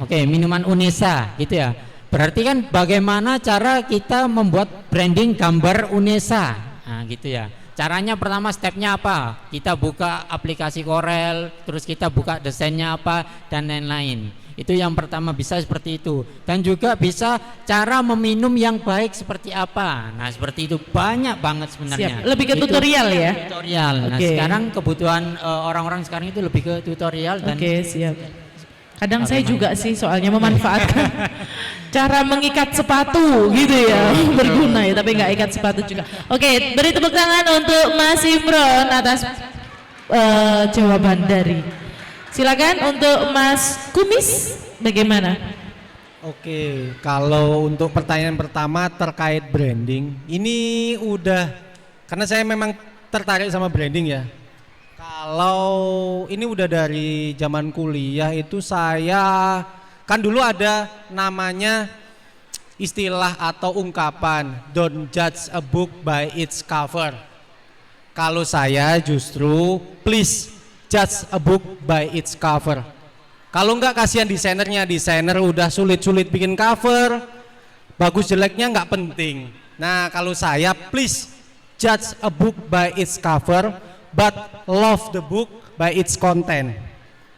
Oke, minuman Unesa gitu ya. Berarti kan bagaimana cara kita membuat branding gambar Unesa. Nah, gitu ya. Caranya pertama stepnya apa? Kita buka aplikasi Corel, terus kita buka desainnya apa dan lain-lain. Itu yang pertama bisa seperti itu. Dan juga bisa cara meminum yang baik seperti apa. Nah, seperti itu banyak banget sebenarnya. Siap. Lebih ke tutorial ya. Tutorial. Nah, sekarang kebutuhan orang-orang sekarang itu lebih ke tutorial dan Siap. Kadang saya juga sih soalnya memanfaatkan cara mengikat sepatu gitu ya, berguna ya, tapi nggak ikat sepatu juga. Oke, beri tepuk tangan untuk Mas Imron atas jawaban dari. Silakan untuk Mas Kumis, bagaimana? Oke, kalau untuk pertanyaan pertama terkait branding, ini udah karena saya memang tertarik sama branding ya. Kalau ini udah dari zaman kuliah itu saya kan dulu ada namanya istilah atau ungkapan don't judge a book by its cover. Kalau saya justru please judge a book by its cover. Kalau enggak kasihan desainernya, desainer udah sulit-sulit bikin cover, bagus jeleknya enggak penting. Nah, kalau saya please judge a book by its cover but love the book by its content.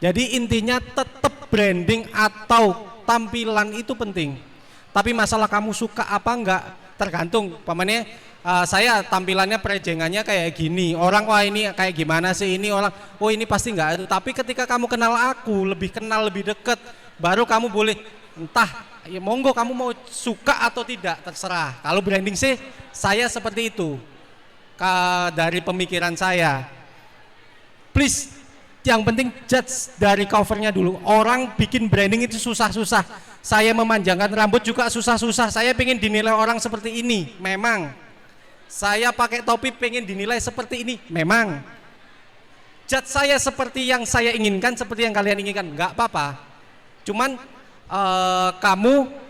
Jadi intinya tetap branding atau tampilan itu penting. Tapi masalah kamu suka apa enggak tergantung. Pamannya saya tampilannya prejengannya kayak gini. Orang wah ini kayak gimana sih ini orang. Oh ini pasti enggak. Tapi ketika kamu kenal aku, lebih kenal lebih deket, baru kamu boleh entah ya monggo kamu mau suka atau tidak terserah. Kalau branding sih saya seperti itu. Dari pemikiran saya, please yang penting judge dari covernya dulu. Orang bikin branding itu susah-susah, saya memanjangkan rambut juga susah-susah, saya pengen dinilai orang seperti ini, memang saya pakai topi pengen dinilai seperti ini, memang judge saya seperti yang saya inginkan, seperti yang kalian inginkan, nggak apa-apa. Cuman kamu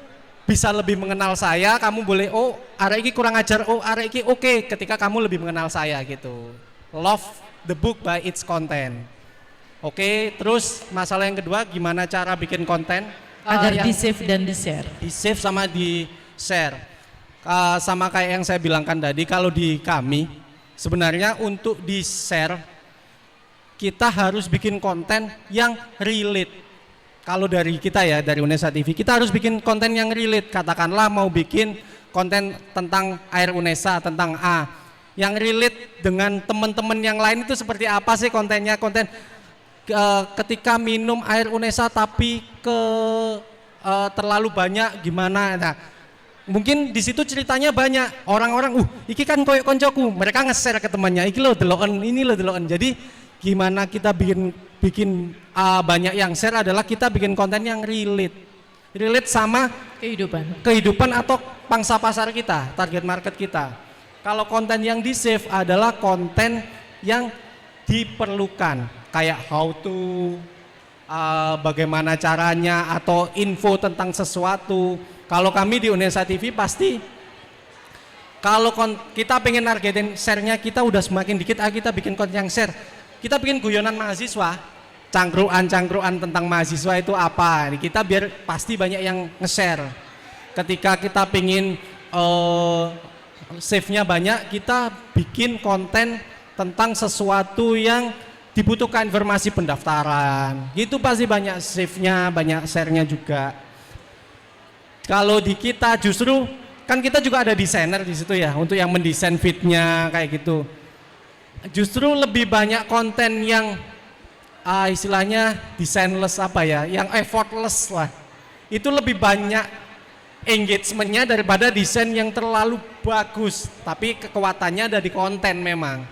bisa lebih mengenal saya, kamu boleh, oh arek iki kurang ajar, oh arek iki oke, ketika kamu lebih mengenal saya gitu. Love the book by its content. Oke, terus masalah yang kedua gimana cara bikin konten? Agar di-save dan di-share. Di-save sama di-share. Sama kayak yang saya bilangkan tadi, kalau di kami sebenarnya untuk di-share kita harus bikin konten yang relate. Kalau dari kita ya, dari Unesa TV, kita harus bikin konten yang relate. Katakanlah mau bikin konten tentang air Unesa, tentang A. Yang relate dengan teman-teman yang lain itu seperti apa sih kontennya? Konten ketika minum air Unesa tapi terlalu banyak gimana? Nah, mungkin di situ ceritanya banyak. Orang-orang, iki kan koyok koncoku. Mereka nge-share ke temannya, iki lo deloken, ini lo deloken. Jadi gimana kita bikin banyak yang share adalah kita bikin konten yang relate sama kehidupan atau pangsa pasar kita, target market kita. Kalau konten yang di save adalah konten yang diperlukan, kayak how to, bagaimana caranya atau info tentang sesuatu. Kalau kami di Unesa TV pasti kalau kita pengen targetin share-nya kita udah semakin dikit, kita bikin konten yang share. Kita bikin guyonan mahasiswa, cangkruan tentang mahasiswa itu apa. Kita biar pasti banyak yang nge-share. Ketika kita pengen save-nya banyak, kita bikin konten tentang sesuatu yang dibutuhkan, informasi pendaftaran. Itu pasti banyak save-nya, banyak share-nya juga. Kalau di kita justru kan kita juga ada desainer di situ ya, untuk yang mendesain feed-nya kayak gitu. Justru lebih banyak konten yang istilahnya designless yang effortless lah. Itu lebih banyak engagementnya daripada desain yang terlalu bagus. Tapi kekuatannya ada di konten memang.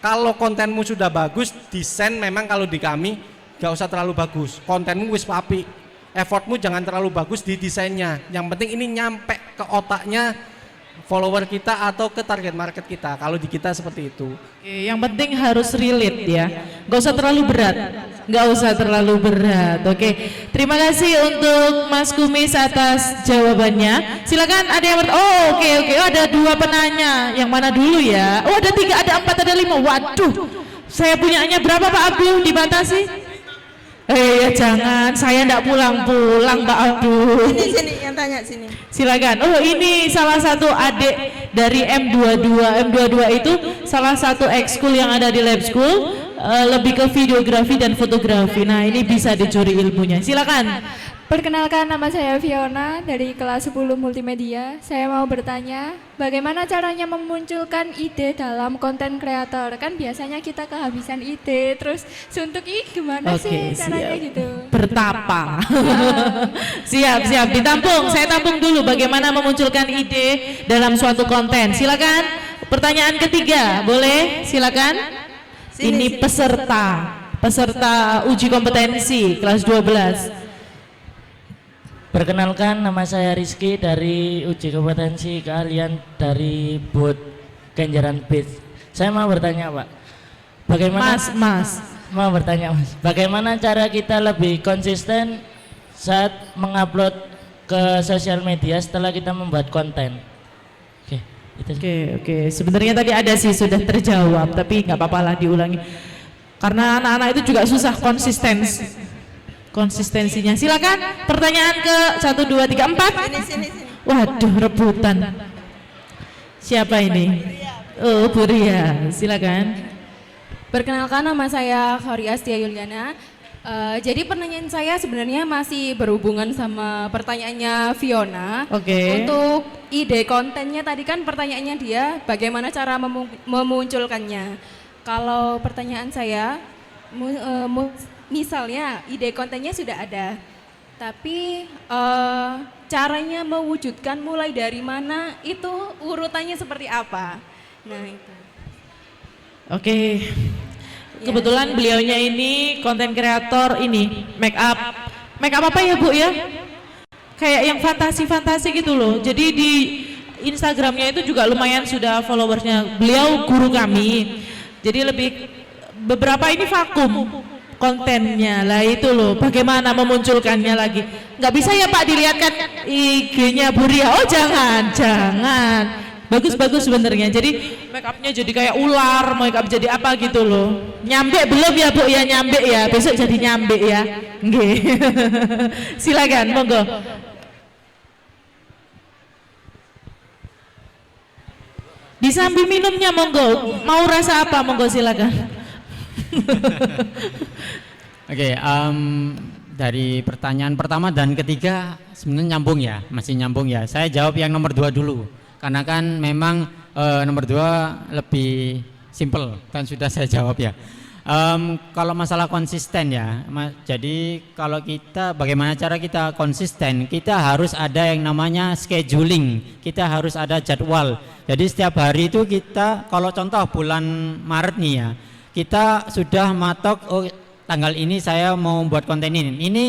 Kalau kontenmu sudah bagus, desain memang kalau di kami gak usah terlalu bagus. Kontenmu wis api. Effortmu jangan terlalu bagus di desainnya. Yang penting ini nyampe ke otaknya follower kita atau ke target market kita. Kalau di kita seperti itu. Oke, yang penting harus relate ya. Gak usah terlalu berat. Gak usah terlalu berat. Oke, terima kasih untuk Mas Kumis atas jawabannya. Silakan ada yang oke. Ada 2 penanya. Yang mana dulu ya? Oh, ada 3, ada 4, ada 5. Waduh. Saya punyanya berapa Pak Abdul? Dibatasi? Ya jangan, saya enggak pulang-pulang Mbak Abdul. Sini yang tanya sini. Silakan. Oh, ini salah satu adik dari M22. M22 itu salah satu ekskul yang ada di lab school, lebih ke videografi dan fotografi. Nah, ini bisa dicuri ilmunya. Silakan. Perkenalkan, nama saya Fiona dari kelas 10 multimedia. Saya mau bertanya, bagaimana caranya memunculkan ide dalam konten kreator? Kan biasanya kita kehabisan ide, terus suntuk gimana sih caranya siap. gitu? Bertapa. Siap. Ditampung. Saya tampung dulu bagaimana memunculkan ide dalam suatu konten. Silakan. Pertanyaan ketiga, boleh? Silakan. Ini peserta uji kompetensi kelas 12. Perkenalkan, nama saya Rizky dari uji kompetensi keahlian dari booth Kenjeran Beach. Saya mau bertanya Pak, bagaimana bagaimana cara kita lebih konsisten saat mengupload ke sosial media setelah kita membuat konten? Oke. Sebenarnya tadi ada sih sudah terjawab, tapi nggak apa-apa lah diulangi. Karena anak-anak itu juga susah konsistensinya. Silakan pertanyaan ke 1, 2, 3, 4. Sini. Waduh, rebutan. Siapa ini? Oh, Bu Ria. Silakan. Perkenalkan, nama saya Khori Astia Yuliana. Jadi pertanyaan saya sebenarnya masih berhubungan sama pertanyaannya Fiona. Oke. Untuk ide kontennya tadi kan pertanyaannya dia bagaimana cara memunculkannya. Kalau pertanyaan saya, misalnya ide kontennya sudah ada, tapi caranya mewujudkan mulai dari mana, itu urutannya seperti apa? Nah itu. Oke. Kebetulan beliaunya ini konten kreator ini make up apa ya Bu ya? Kayak yang fantasi gitu loh. Jadi di Instagramnya itu juga lumayan sudah followersnya. Beliau guru kami. Jadi beberapa ini vakum kontennya lah, itu loh bagaimana memunculkannya lagi. Nggak bisa ya Pak dilihatkan IG-nya Bu Ria? Oh jangan. Bagus sebenarnya. Jadi make upnya jadi kayak ular, make up jadi apa gitu loh. Nyambe belum ya Bu ya? Nyambe ya, besok jadi nyambe ya. Nggih. Silakan, monggo. Disambi minumnya monggo. Mau rasa apa monggo silakan. Oke, dari pertanyaan pertama dan ketiga sebenarnya masih nyambung ya. Saya jawab yang nomor 2 dulu, karena kan memang nomor 2 lebih simple dan sudah saya jawab ya. Kalau masalah konsisten ya, jadi kalau kita bagaimana cara kita konsisten, kita harus ada yang namanya scheduling, kita harus ada jadwal. Jadi setiap hari itu kita, kalau contoh bulan Maret nih ya, kita sudah matok, tanggal ini saya mau buat konten ini. Ini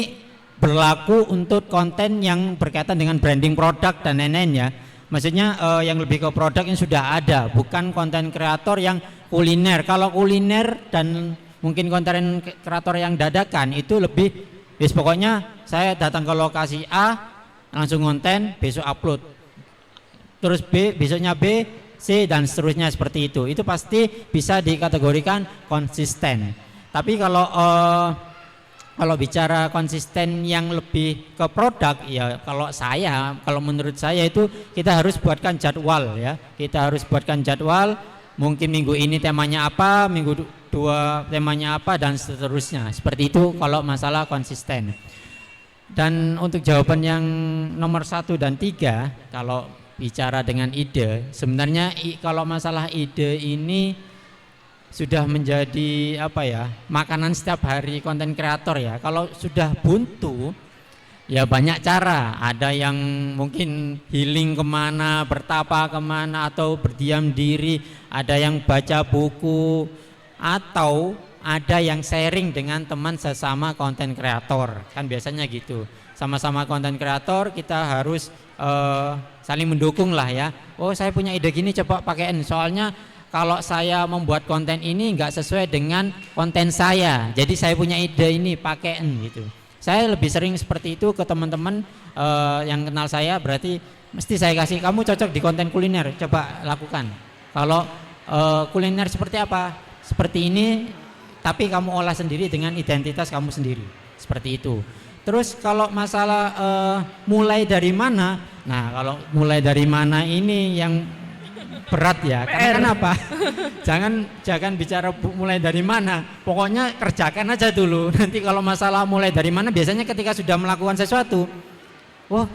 berlaku untuk konten yang berkaitan dengan branding produk dan lain-lain ya. Maksudnya yang lebih ke produk yang sudah ada, bukan konten kreator yang kuliner. Kalau kuliner dan mungkin konten kreator yang dadakan itu lebih, pokoknya saya datang ke lokasi A, langsung konten, besok upload. Terus B, besoknya B, C, dan seterusnya seperti itu. Itu pasti bisa dikategorikan konsisten. Tapi kalau bicara konsisten yang lebih ke produk, ya kalau menurut saya itu kita harus buatkan jadwal ya. Kita harus buatkan jadwal, mungkin minggu ini temanya apa, minggu dua temanya apa, dan seterusnya. Seperti itu kalau masalah konsisten. Dan untuk jawaban yang nomor 1 dan 3, kalau bicara dengan ide, sebenarnya kalau masalah ide ini sudah menjadi makanan setiap hari konten kreator ya. Kalau sudah buntu ya banyak cara, ada yang mungkin healing kemana, bertapa kemana, atau berdiam diri, ada yang baca buku, atau ada yang sharing dengan teman sesama konten kreator, kan biasanya gitu. Sama-sama konten kreator kita harus saling mendukung lah ya. Oh saya punya ide gini, coba pakaiin, soalnya kalau saya membuat konten ini nggak sesuai dengan konten saya, jadi saya punya ide ini, pakaiin gitu. Saya lebih sering seperti itu ke teman-teman yang kenal saya, berarti mesti saya kasih, kamu cocok di konten kuliner, coba lakukan. Kalau kuliner seperti apa? Seperti ini, tapi kamu olah sendiri dengan identitas kamu sendiri, seperti itu. Terus kalau masalah mulai dari mana? Nah kalau mulai dari mana ini yang berat ya. Karena kenapa? Jangan bicara mulai dari mana. Pokoknya kerjakan aja dulu. Nanti kalau masalah mulai dari mana, biasanya ketika sudah melakukan sesuatu,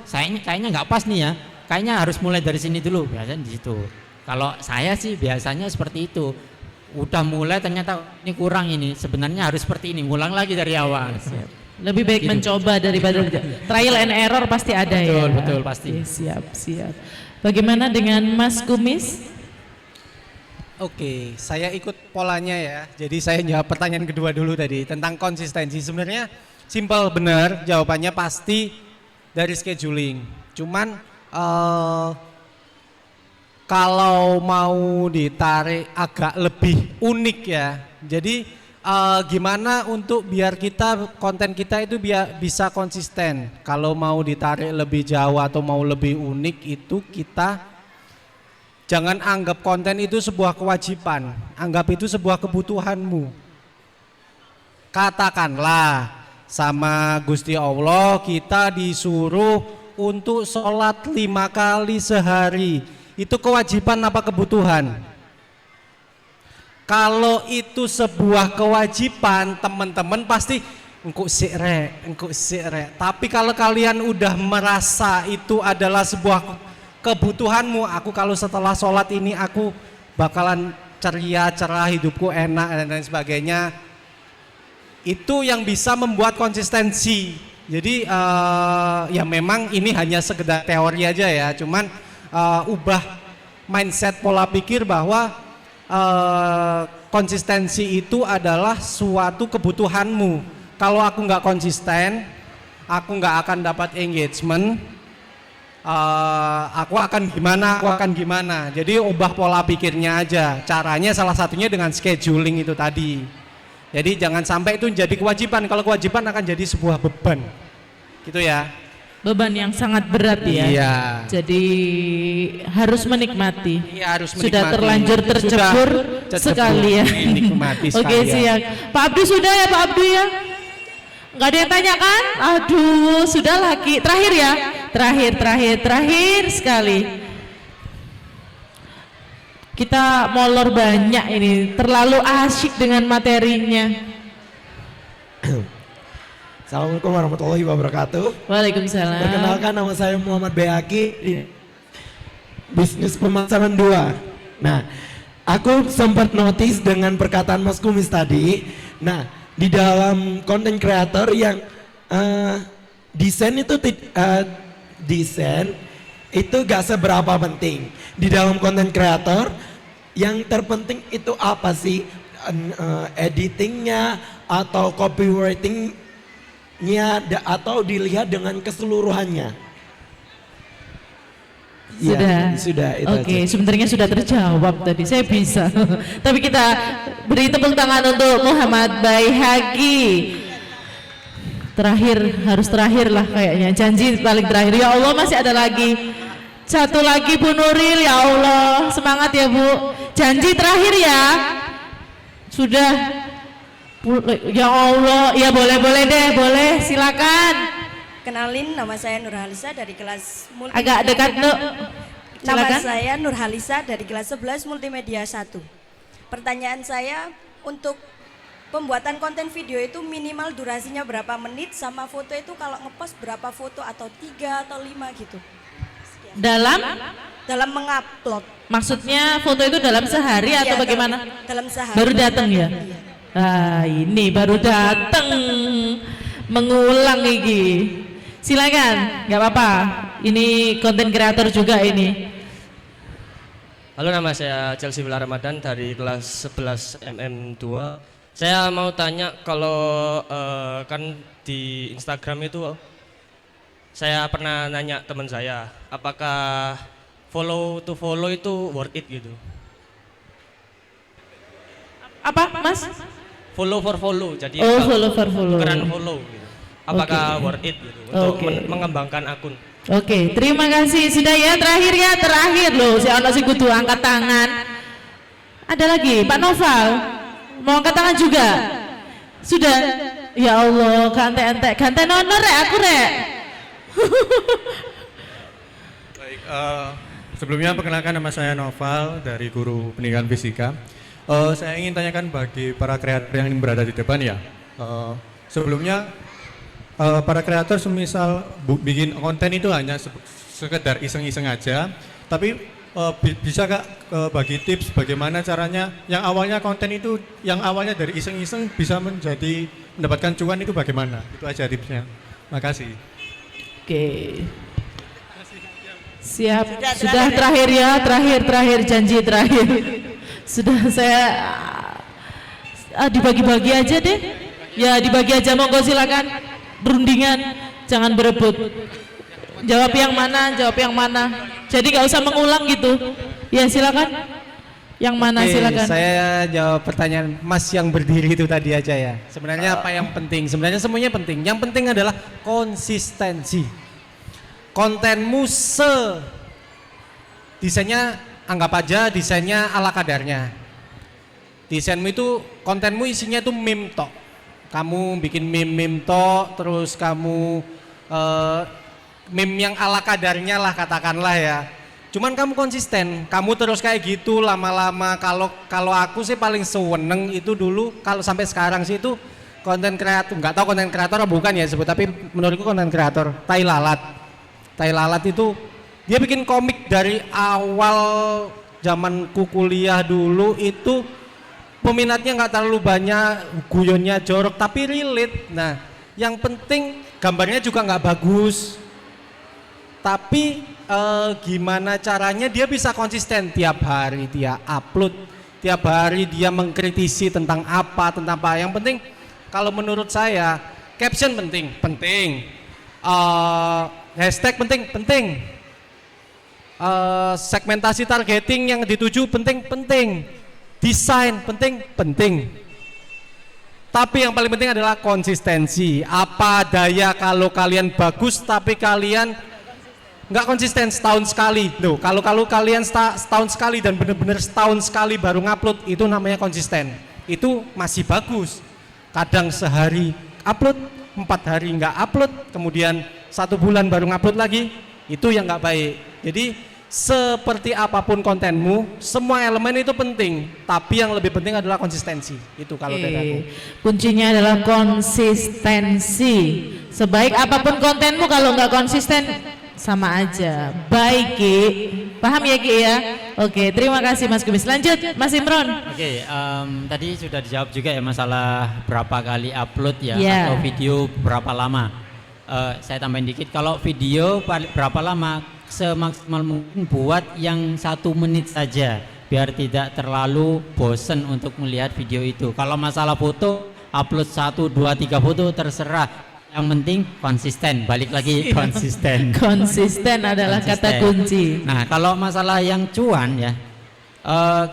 kayaknya nggak pas nih ya. Kayaknya harus mulai dari sini dulu. Biasanya di situ. Kalau saya sih biasanya seperti itu. Udah mulai ternyata ini kurang ini. Sebenarnya harus seperti ini. Ngulang lagi dari awal. Lebih baik mencoba daripada trial and error, pasti ada ya. Betul pasti. Siap. Bagaimana dengan Mas Kumis? Oke, saya ikut polanya ya. Jadi saya jawab pertanyaan kedua dulu tadi tentang konsistensi. Sebenarnya simpel benar, jawabannya pasti dari scheduling. Cuman kalau mau ditarik agak lebih unik ya. Jadi gimana untuk biar konten kita itu bisa konsisten. Kalau mau ditarik lebih jauh atau mau lebih unik, itu kita jangan anggap konten itu sebuah kewajiban, anggap itu sebuah kebutuhanmu. Katakanlah sama Gusti Allah kita disuruh untuk sholat 5 kali sehari. Itu kewajiban apa kebutuhan? Kalau itu sebuah kewajiban, teman-teman pasti engkau sirek. Tapi kalau kalian udah merasa itu adalah sebuah kebutuhanmu, aku kalau setelah sholat ini aku bakalan ceria, cerah, hidupku enak dan lain sebagainya, itu yang bisa membuat konsistensi. Jadi ya memang ini hanya sekedar teori aja ya, cuman ubah mindset pola pikir bahwa konsistensi itu adalah suatu kebutuhanmu. Kalau aku nggak konsisten, aku nggak akan dapat engagement. Aku akan gimana. Jadi ubah pola pikirnya aja. Caranya salah satunya dengan scheduling itu tadi. Jadi jangan sampai itu jadi kewajiban. Kalau kewajiban akan jadi sebuah beban. Gitu ya. Beban yang sangat berat ya. Iya. Jadi harus menikmati. Iya, harus menikmati. Sudah terlanjur tercebur sekali ya. Oke, siap. Pak Abdu sudah ya, Pak Abdu ya? Nggak ada yang tanya kan? Aduh, sudah lagi. Terakhir ya. Terakhir sekali. Kita molor banyak ini. Terlalu asyik dengan materinya. Assalamualaikum warahmatullahi wabarakatuh. Waalaikumsalam. Perkenalkan, nama saya Muhammad Bayaki, bisnis pemasaran 2. Nah, aku sempat notice dengan perkataan Mas Kumis tadi. Nah, di dalam konten kreator yang desain itu gak seberapa penting. Di dalam konten kreator yang terpenting itu apa sih? Editingnya atau copywriting atau dilihat dengan keseluruhannya. Sudah, itu Oke, aja. sebenarnya sudah terjawab tadi. Saya bisa. Tapi kita beri tepuk tangan untuk Muhammad Baihaqi. Harus terakhir lah kayaknya. Janji paling terakhir. Ya Allah, masih ada lagi. Satu lagi Bu Nuril, ya Allah. Semangat ya Bu. Janji terakhir ya. Sudah. Ya Allah, ya boleh deh, boleh. Silakan. Kenalin, nama saya Nurhalisa dari kelas multimedia. Agak dekat, Nuk. Nama Silakan. saya Nurhalisa dari kelas 11 Multimedia 1. Pertanyaan saya, untuk pembuatan konten video itu minimal durasinya berapa menit, sama foto itu kalau ngepost berapa foto, atau 3 atau 5 gitu. Dalam mengupload. Maksudnya foto itu dalam sehari atau bagaimana? Dalam sehari. Baru datang ya? Ah, ini baru datang. Mengulang iki. Silakan, nggak apa-apa. Ini konten kreator juga ini. Halo, nama saya Chelsea Bila Ramadan dari kelas 11 MM2. Saya mau tanya, kalau kan di Instagram itu saya pernah nanya teman saya, apakah follow to follow itu worth it gitu? Apa, Mas? Follow for follow, jadi follow for follow. tukeran follow gitu. Apakah worth it gitu untuk mengembangkan akun? Oke, terima kasih. Sudah ya, terakhir loh. Si ono sing kudu angkat tangan. Ada lagi, Pak Noval. Mau angkat tangan juga? Sudah. Ya Allah, gante honor rek aku rek. Baik, sebelumnya perkenalkan, nama saya Noval dari Guru Pendidikan Fisika. Saya ingin tanyakan bagi para kreator yang berada di depan ya. Sebelumnya para kreator semisal bikin konten itu hanya sekedar iseng-iseng aja, tapi bisa Kak bagi tips bagaimana caranya yang awalnya konten itu yang awalnya dari iseng-iseng bisa mendapatkan cuan itu bagaimana? Itu aja tipsnya. Makasih. Oke. Siap. Sudah terakhir ya, terakhir janji terakhir. Sudah saya dibagi-bagi aja deh. Ya dibagi aja, monggo silakan. Berundingan, jangan berebut. Jawab yang mana. Jadi nggak usah mengulang gitu. Ya silakan. Yang mana silakan. Saya jawab pertanyaan Mas yang berdiri itu tadi aja ya. Sebenarnya apa yang penting? Sebenarnya semuanya penting. Yang penting adalah konsistensi. Kontenmu desainnya anggap aja desainnya ala kadarnya. Desainmu itu, kontenmu isinya itu meme tok. Kamu bikin meme tok, terus kamu meme yang ala kadarnya lah katakanlah ya. Cuman kamu konsisten, kamu terus kayak gitu lama-lama. Kalau aku sih paling seneng itu dulu, kalau sampai sekarang sih itu konten kreator, nggak tahu konten kreator atau bukan ya sebut, tapi menurutku konten kreator Tai Lalat itu dia bikin komik dari awal zamanku kuliah dulu itu. Peminatnya nggak terlalu banyak, guyonnya jorok tapi relate. Nah, yang penting gambarnya juga nggak bagus. Tapi gimana caranya dia bisa konsisten, tiap hari dia upload, tiap hari dia mengkritisi tentang apa. Yang penting kalau menurut saya caption penting. Hashtag penting. Segmentasi targeting yang dituju penting. Desain penting. Tapi yang paling penting adalah konsistensi. Apa daya kalau kalian bagus tapi kalian nggak konsisten setahun sekali. Loh, kalau kalian setahun sekali dan benar-benar setahun sekali baru ngupload, itu namanya konsisten. Itu masih bagus. Kadang sehari upload, 4 hari nggak upload, kemudian 1 bulan baru ngupload lagi, itu yang nggak baik. Jadi seperti apapun kontenmu, semua elemen itu penting, tapi yang lebih penting adalah konsistensi. Itu kalau dari aku. Kuncinya adalah konsistensi. Sebaik apapun kontenmu, kalau nggak konsisten sama aja. Baik Ki, paham ya Ki ya? Oke, terima kasih Mas Kumis. Lanjut Mas Imron. Oke, tadi sudah dijawab juga ya masalah berapa kali upload ya, Yeah. atau video berapa lama. Saya tambahin dikit, kalau video berapa lama, semaksimal mungkin buat yang 1 menit saja biar tidak terlalu bosen untuk melihat video itu. Kalau masalah foto, upload 1, 2, 3 foto terserah. Yang penting konsisten, balik lagi konsisten. Konsisten adalah kata kunci. Nah, kalau masalah yang cuan ya,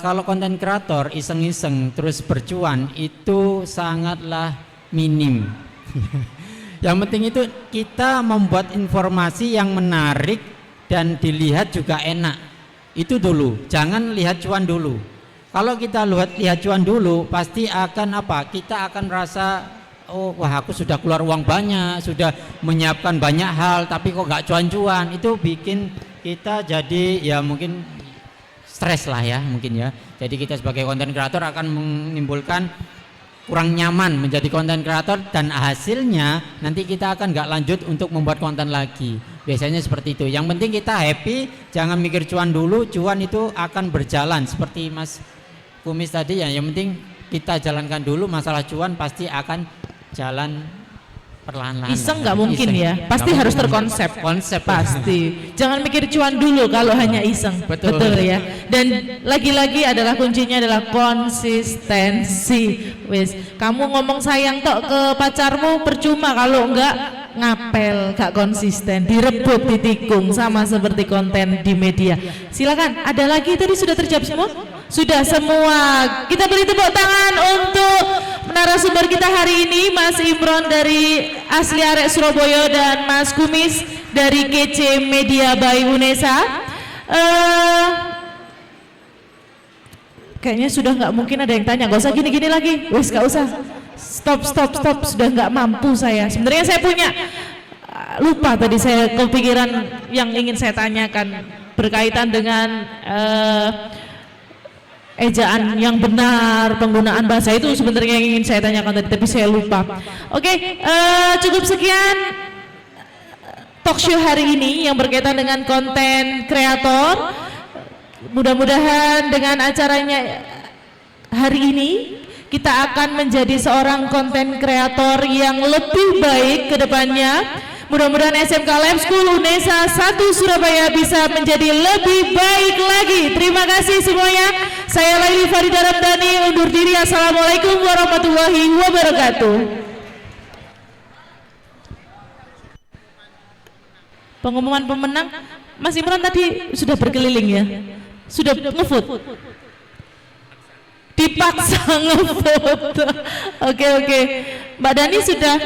kalau konten kreator iseng-iseng terus bercuan itu sangatlah minim. Yang penting itu kita membuat informasi yang menarik dan dilihat juga enak. Itu dulu, jangan lihat cuan dulu. Kalau kita lihat cuan dulu, pasti akan apa? Kita akan merasa, oh wah aku sudah keluar uang banyak, sudah menyiapkan banyak hal, tapi kok gak cuan-cuan. Itu bikin kita jadi ya mungkin stres lah ya mungkin ya. Jadi kita sebagai konten kreator akan menimbulkan kurang nyaman menjadi konten kreator dan hasilnya nanti kita akan gak lanjut untuk membuat konten lagi. Biasanya seperti itu. Yang penting kita happy, jangan mikir cuan dulu. Cuan itu akan berjalan seperti Mas Kumis tadi ya. Yang penting kita jalankan dulu, masalah cuan pasti akan jalan perlahan-lahan. Iseng nggak mungkin ya, pasti harus terkonsep. Konsep pasti. Jangan mikir cuan dulu kalau hanya iseng. Betul ya. Dan lagi-lagi adalah kuncinya adalah konsistensi. Wes, kamu ngomong sayang tok ke pacarmu percuma kalau enggak ngapel, gak konsisten, direbut, ditikung, sama seperti konten di media. Silakan, ada lagi tadi sudah terjawab semua? Sudah semua. Kita beri tepuk tangan untuk narasumber kita hari ini, Mas Imron dari Asli Arek Surabaya dan Mas Kumis dari KC Media by Unesa. Kayaknya sudah nggak mungkin ada yang tanya, gak usah gini-gini lagi, wes gak usah. Stop, sudah nggak mampu saya. Sebenarnya saya punya, lupa tadi saya kepikiran yang ingin saya tanyakan berkaitan dengan ejaan yang benar, penggunaan bahasa itu sebenarnya yang ingin saya tanyakan tadi, tapi saya lupa. Oke, cukup sekian talk show hari ini yang berkaitan dengan konten kreator. Mudah-mudahan dengan acaranya hari ini kita akan menjadi seorang konten kreator yang lebih baik ke depannya. Mudah-mudahan SMK Lab School Unesa 1 Surabaya bisa menjadi lebih baik lagi. Terima kasih semuanya. Saya Laili Farida Ramdhani undur diri. Assalamualaikum warahmatullahi wabarakatuh. Pengumuman pemenang, Mas Imran tadi sudah berkeliling ya? Sudah ngevote? Dipaksa ngefoto. Oke. Mbak Dani sudah.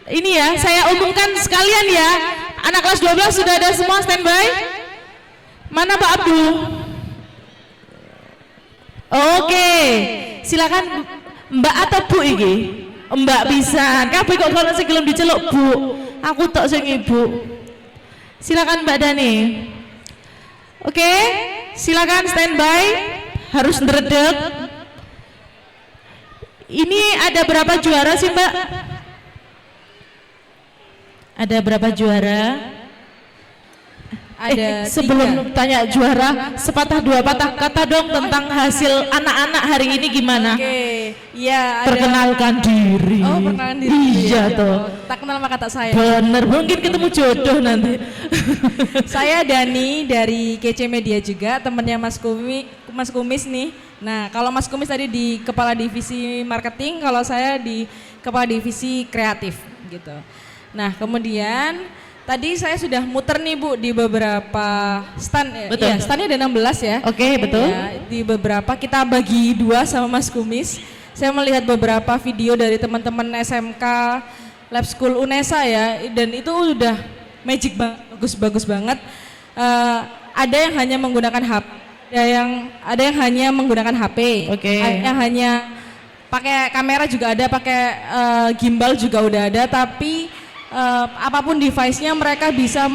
Ini ya, saya umumkan sekalian ya. Anak kelas 12 sudah ada semua standby? Mana Pak Abdul? Oke. Silakan Mbak atau Bu iki? Mbak bisa. Kabeh kok kalau sing gelem diceluk Bu. Aku tok sing Ibu. Silakan Mbak Dani. Oke, silakan standby. Harus ngeredek. Ini ada berapa juara sih Mbak? Ada berapa juara? Ada sebelum 3. Tanya juara, sepatah dua patah kata dong tentang hasil anak-anak hari ini gimana? Oke, ya. Perkenalkan diri. Oh, perkenalkan diri. Iya toh. Tak kenal maka tak sayang. Bener, mungkin ketemu jodoh nanti. Saya Dani dari KC Media juga, temannya Mas Kumis nih. Nah, kalau Mas Kumis tadi di Kepala Divisi Marketing, kalau saya di Kepala Divisi Kreatif gitu. Nah, kemudian tadi saya sudah muter nih Bu di beberapa stand. Betul. Ya, standnya ada 16 ya. Oke, betul. Ya, di beberapa kita bagi 2 sama Mas Kumis. Saya melihat beberapa video dari teman-teman SMK Lab School Unesa ya, dan itu udah magic banget, bagus banget. Ada yang hanya menggunakan HP, ada yang hanya menggunakan HP. Oke. Yang hanya pakai kamera juga ada, pakai gimbal juga udah ada, tapi apapun device-nya mereka bisa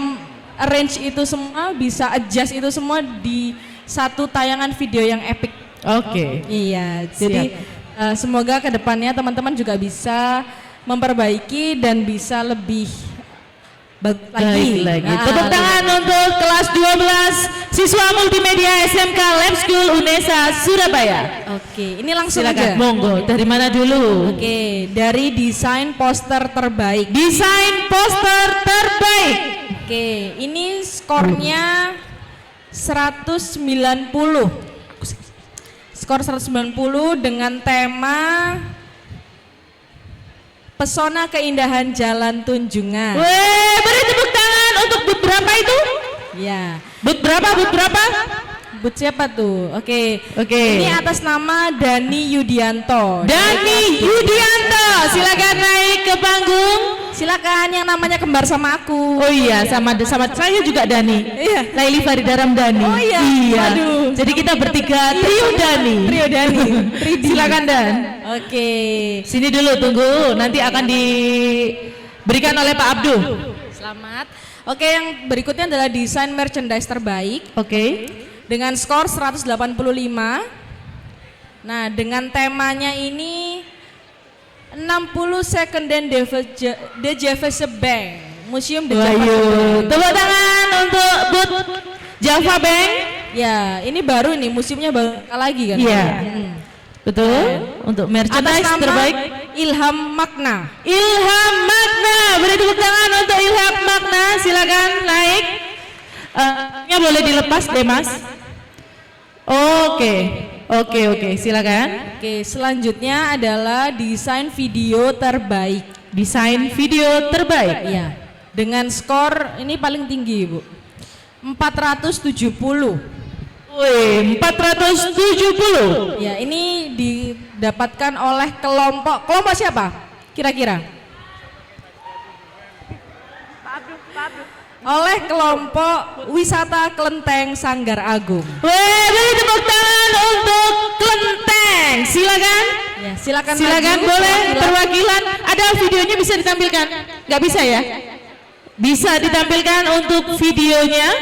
arrange itu semua, bisa adjust itu semua di satu tayangan video yang epic. Oke. Iya, jadi semoga kedepannya teman-teman juga bisa memperbaiki dan bisa lebih bagus lagi. Tepuk tangan untuk kelas 12 siswa multimedia SMK Lab School Unesa Surabaya. Oke, ini langsung silakan. aja. Monggo, dari mana dulu? Oke, dari desain poster terbaik. Desain poster terbaik. Oke, ini skornya 190. Skor 190 dengan tema Pesona Keindahan Jalan Tunjungan. Weh, beri tepuk tangan untuk booth berapa itu? Ya. Booth berapa? Booth berapa? Booth siapa tuh? Oke. Oke. Ini atas nama Dani Yudianto. Dani Yudianto, silakan naik ke panggung. Silakan, yang namanya kembar sama aku. Oh iya, sama saya juga Dani. Iya. Laili Farida Ramdhani. Oh iya. Aduh. Jadi kita bertiga trio Dani. Trio Dani. Silakan Dan. Oke. Sini dulu tunggu, nanti akan diberikan oleh Pak Abdul. Selamat. Oke, yang berikutnya adalah desain merchandise terbaik. Oke. Dengan skor 185. Nah, dengan temanya ini 60 Second and The Java Bank, Museum The Java Bank. Tepuk tangan untuk booth Java Bank. Ya, ini baru nih, museumnya baru lagi kan? Iya. Betul. Untuk merchandise Atas nama terbaik Ilham Makna. Ilham Makna. Beri tepuk tangan untuk Ilham Makna. Silakan naik. Nya boleh dilepas deh Mas. Oke, silakan. Oke, selanjutnya adalah desain video terbaik. Desain video terbaik. Iya. Dengan skor ini paling tinggi, Bu. 470. Wih, 470. Ya, ini didapatkan oleh kelompok siapa? Kira-kira? Oleh kelompok Wisata Klenteng Sanggar Agung. Wih, beri tepuk tangan untuk Klenteng. Silakan. Ya, silakan maju, boleh perwakilan. Ada videonya bisa ditampilkan? Nggak bisa ya? Bisa ditampilkan untuk videonya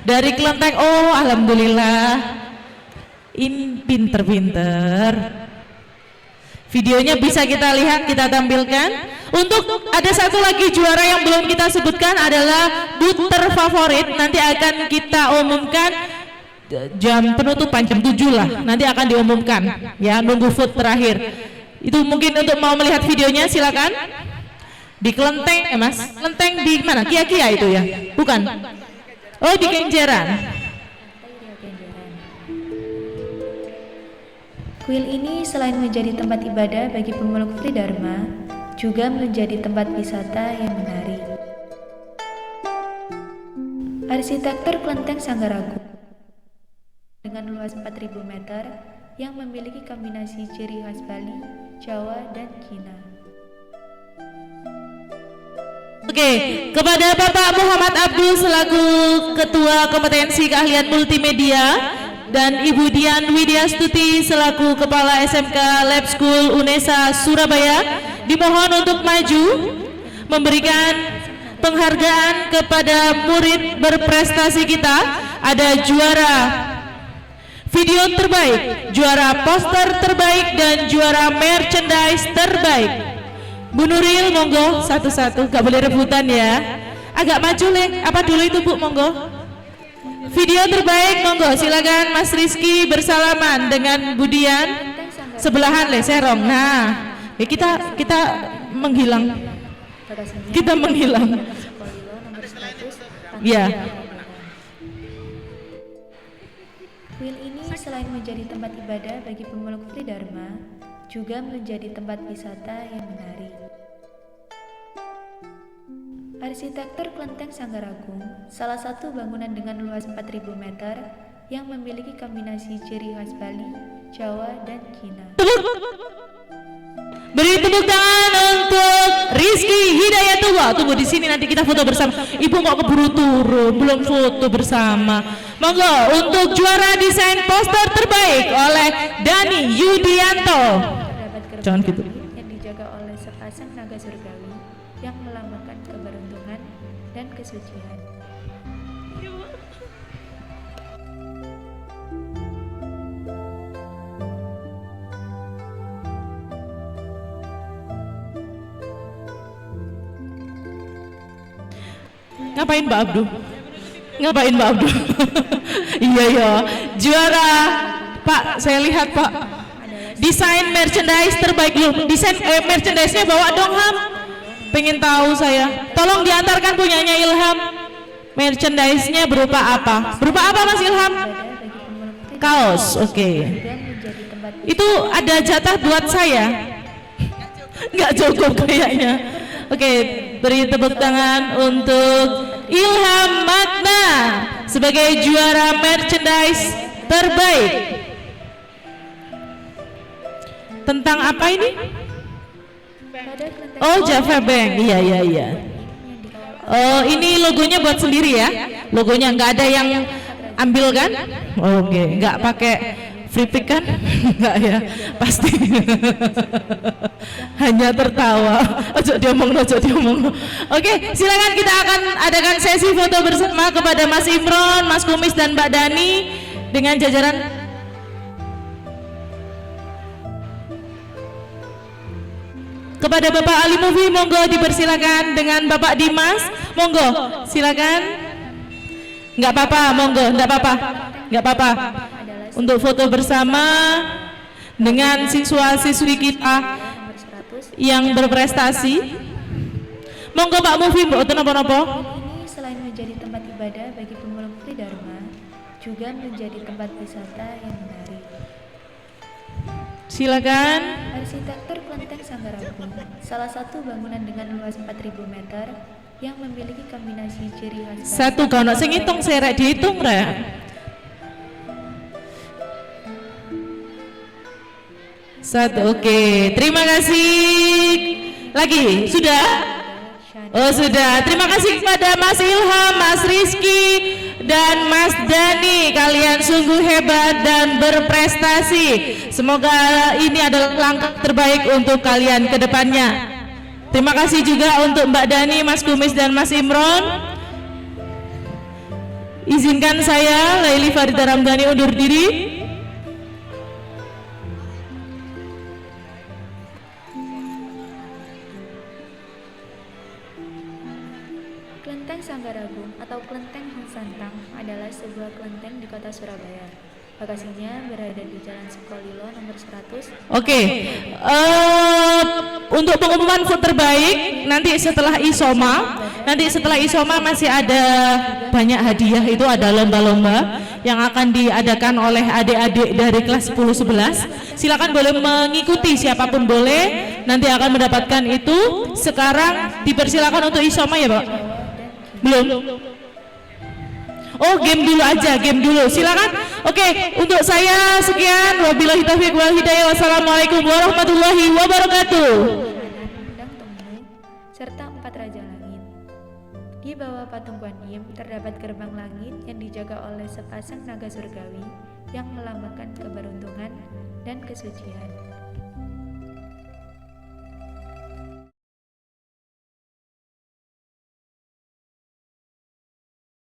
dari Klenteng. Oh, alhamdulillah. Ini pinter-pinter. Videonya bisa kita lihat, kita tampilkan. Untuk ada satu lagi juara yang belum kita sebutkan adalah booth terfavorit. Nanti akan kita umumkan jam penutupan jam 7 lah. Nanti akan diumumkan. Ya, nunggu vote terakhir. Itu mungkin untuk mau melihat videonya silakan. Di Klenteng, Mas. Klenteng di mana? Kia-kia itu ya? Bukan. Oh, di Kenjeran. Kuil ini selain menjadi tempat ibadah bagi pemeluk Tridharma, juga menjadi tempat wisata yang menarik. Arsitektur Klenteng Sanggar Agung dengan luas 4.000 meter yang memiliki kombinasi ciri khas Bali, Jawa, dan Cina. Oke, kepada Bapak Muhammad Abdul selaku Ketua Kompetensi Keahlian Multimedia dan Ibu Dian Widyastuti selaku Kepala SMK Lab School UNESA Surabaya dimohon untuk maju memberikan penghargaan kepada murid berprestasi kita. Ada juara video terbaik, juara poster terbaik, dan juara merchandise terbaik. Bu Nuril, monggo satu-satu, gak boleh rebutan ya. Agak maju Leng, apa dulu itu Bu, monggo. Video terbaik, monggo silakan Mas Rizky bersalaman dengan Bu Dian. Sebelahan Le Serong. Nah, ya kita menghilang. Kita menghilang. Ya. Kuil ini selain menjadi tempat ibadah bagi pemeluk Tridharma, juga menjadi tempat wisata yang menarik. Arsitektur Klenteng Sanggar Agung, salah satu bangunan dengan luas 4.000 meter yang memiliki kombinasi ciri khas Bali, Jawa, dan Cina. Beri tepuk tangan untuk Rizky Hidayatullah. Tunggu di sini nanti kita foto bersama. Ibu kok keburu turun, belum foto bersama. Monggo untuk juara desain poster terbaik oleh Dani Yudianto. Jangan gitu. Yang dijaga oleh sepasang naga surgawi yang melambangkan keberuntungan dan kesucian. Ngapain Mbak Abdu? Ngapain Mbak Abdu? Iya ya, juara Pak, saya lihat Pak. Desain merchandise terbaik loh. Desain merchandise-nya bawa dong Ham. Pengen tahu saya. Tolong diantarkan punyanya Ilham. Merchandise-nya berupa apa? Berupa apa Mas Ilham? Kaos, oke. Itu ada jatah buat saya. Nggak cukup kayaknya. Oke, beri tepuk tangan untuk Ilham Magna sebagai juara merchandise terbaik. Tentang apa ini? Oh, Java Bank. Iya. Oh, ini logonya buat sendiri ya? Logonya nggak ada yang ambil kan? Oke, nggak pakai free pick kan? Nggak ya, pasti. Hanya tertawa. Ojo diomong. Oke, silakan kita akan adakan sesi foto bersama kepada Mas Imron, Mas Kumis dan Mbak Dani dengan jajaran. Kepada Bapak Ali Mufi, monggo dipersilakan. Dengan Bapak Dimas, monggo silakan. Nggak apa-apa, monggo, nggak apa-apa. Untuk foto bersama dengan siswa-siswi kita yang berprestasi. Monggo Pak Mufi, mboten napa-napa. Ini selain menjadi tempat ibadah bagi pemulung Tridharma, juga menjadi tempat wisata yang menarik. Silakan. Arsitektur Klenteng Sanggaragung, salah satu bangunan dengan luas 4.000 meter yang memiliki kombinasi ciri khas. Satu kalau sing ngitung serek dihitung rek. Satu, oke. Terima kasih. Lagi sudah? Oh sudah. Terima kasih kepada Mas Ilham, Mas Rizky, dan Mas Dani. Kalian sungguh hebat dan berprestasi. Semoga ini adalah langkah terbaik untuk kalian ke depannya. Terima kasih juga untuk Mbak Dani, Mas Kumis, dan Mas Imron. Izinkan saya, Laili Farida Ramdhani, undur diri. Klenteng Sanggaragung atau Klenteng Hong Santang adalah sebuah klenteng di kota Surabaya. Lokasinya berada di Jalan Sukolilo nomor 100. Oke, untuk pengumuman food terbaik nanti setelah Isoma masih ada banyak hadiah. Itu ada lomba-lomba yang akan diadakan oleh adik-adik dari kelas 10-11. Silakan boleh mengikuti, siapapun boleh, nanti akan mendapatkan itu. Sekarang dipersilakan untuk Isoma ya Pak? Belum? Oh, game dulu, silakan. Oke, untuk saya sekian. Wabillahi taufiq wal hidayah. Wassalamualaikum warahmatullahi wabarakatuh. Undang Temu serta 4 Raja Langit. Di bawah patung Guan Yin terdapat gerbang langit yang dijaga oleh sepasang naga surgawi yang melambangkan keberuntungan dan kesucian.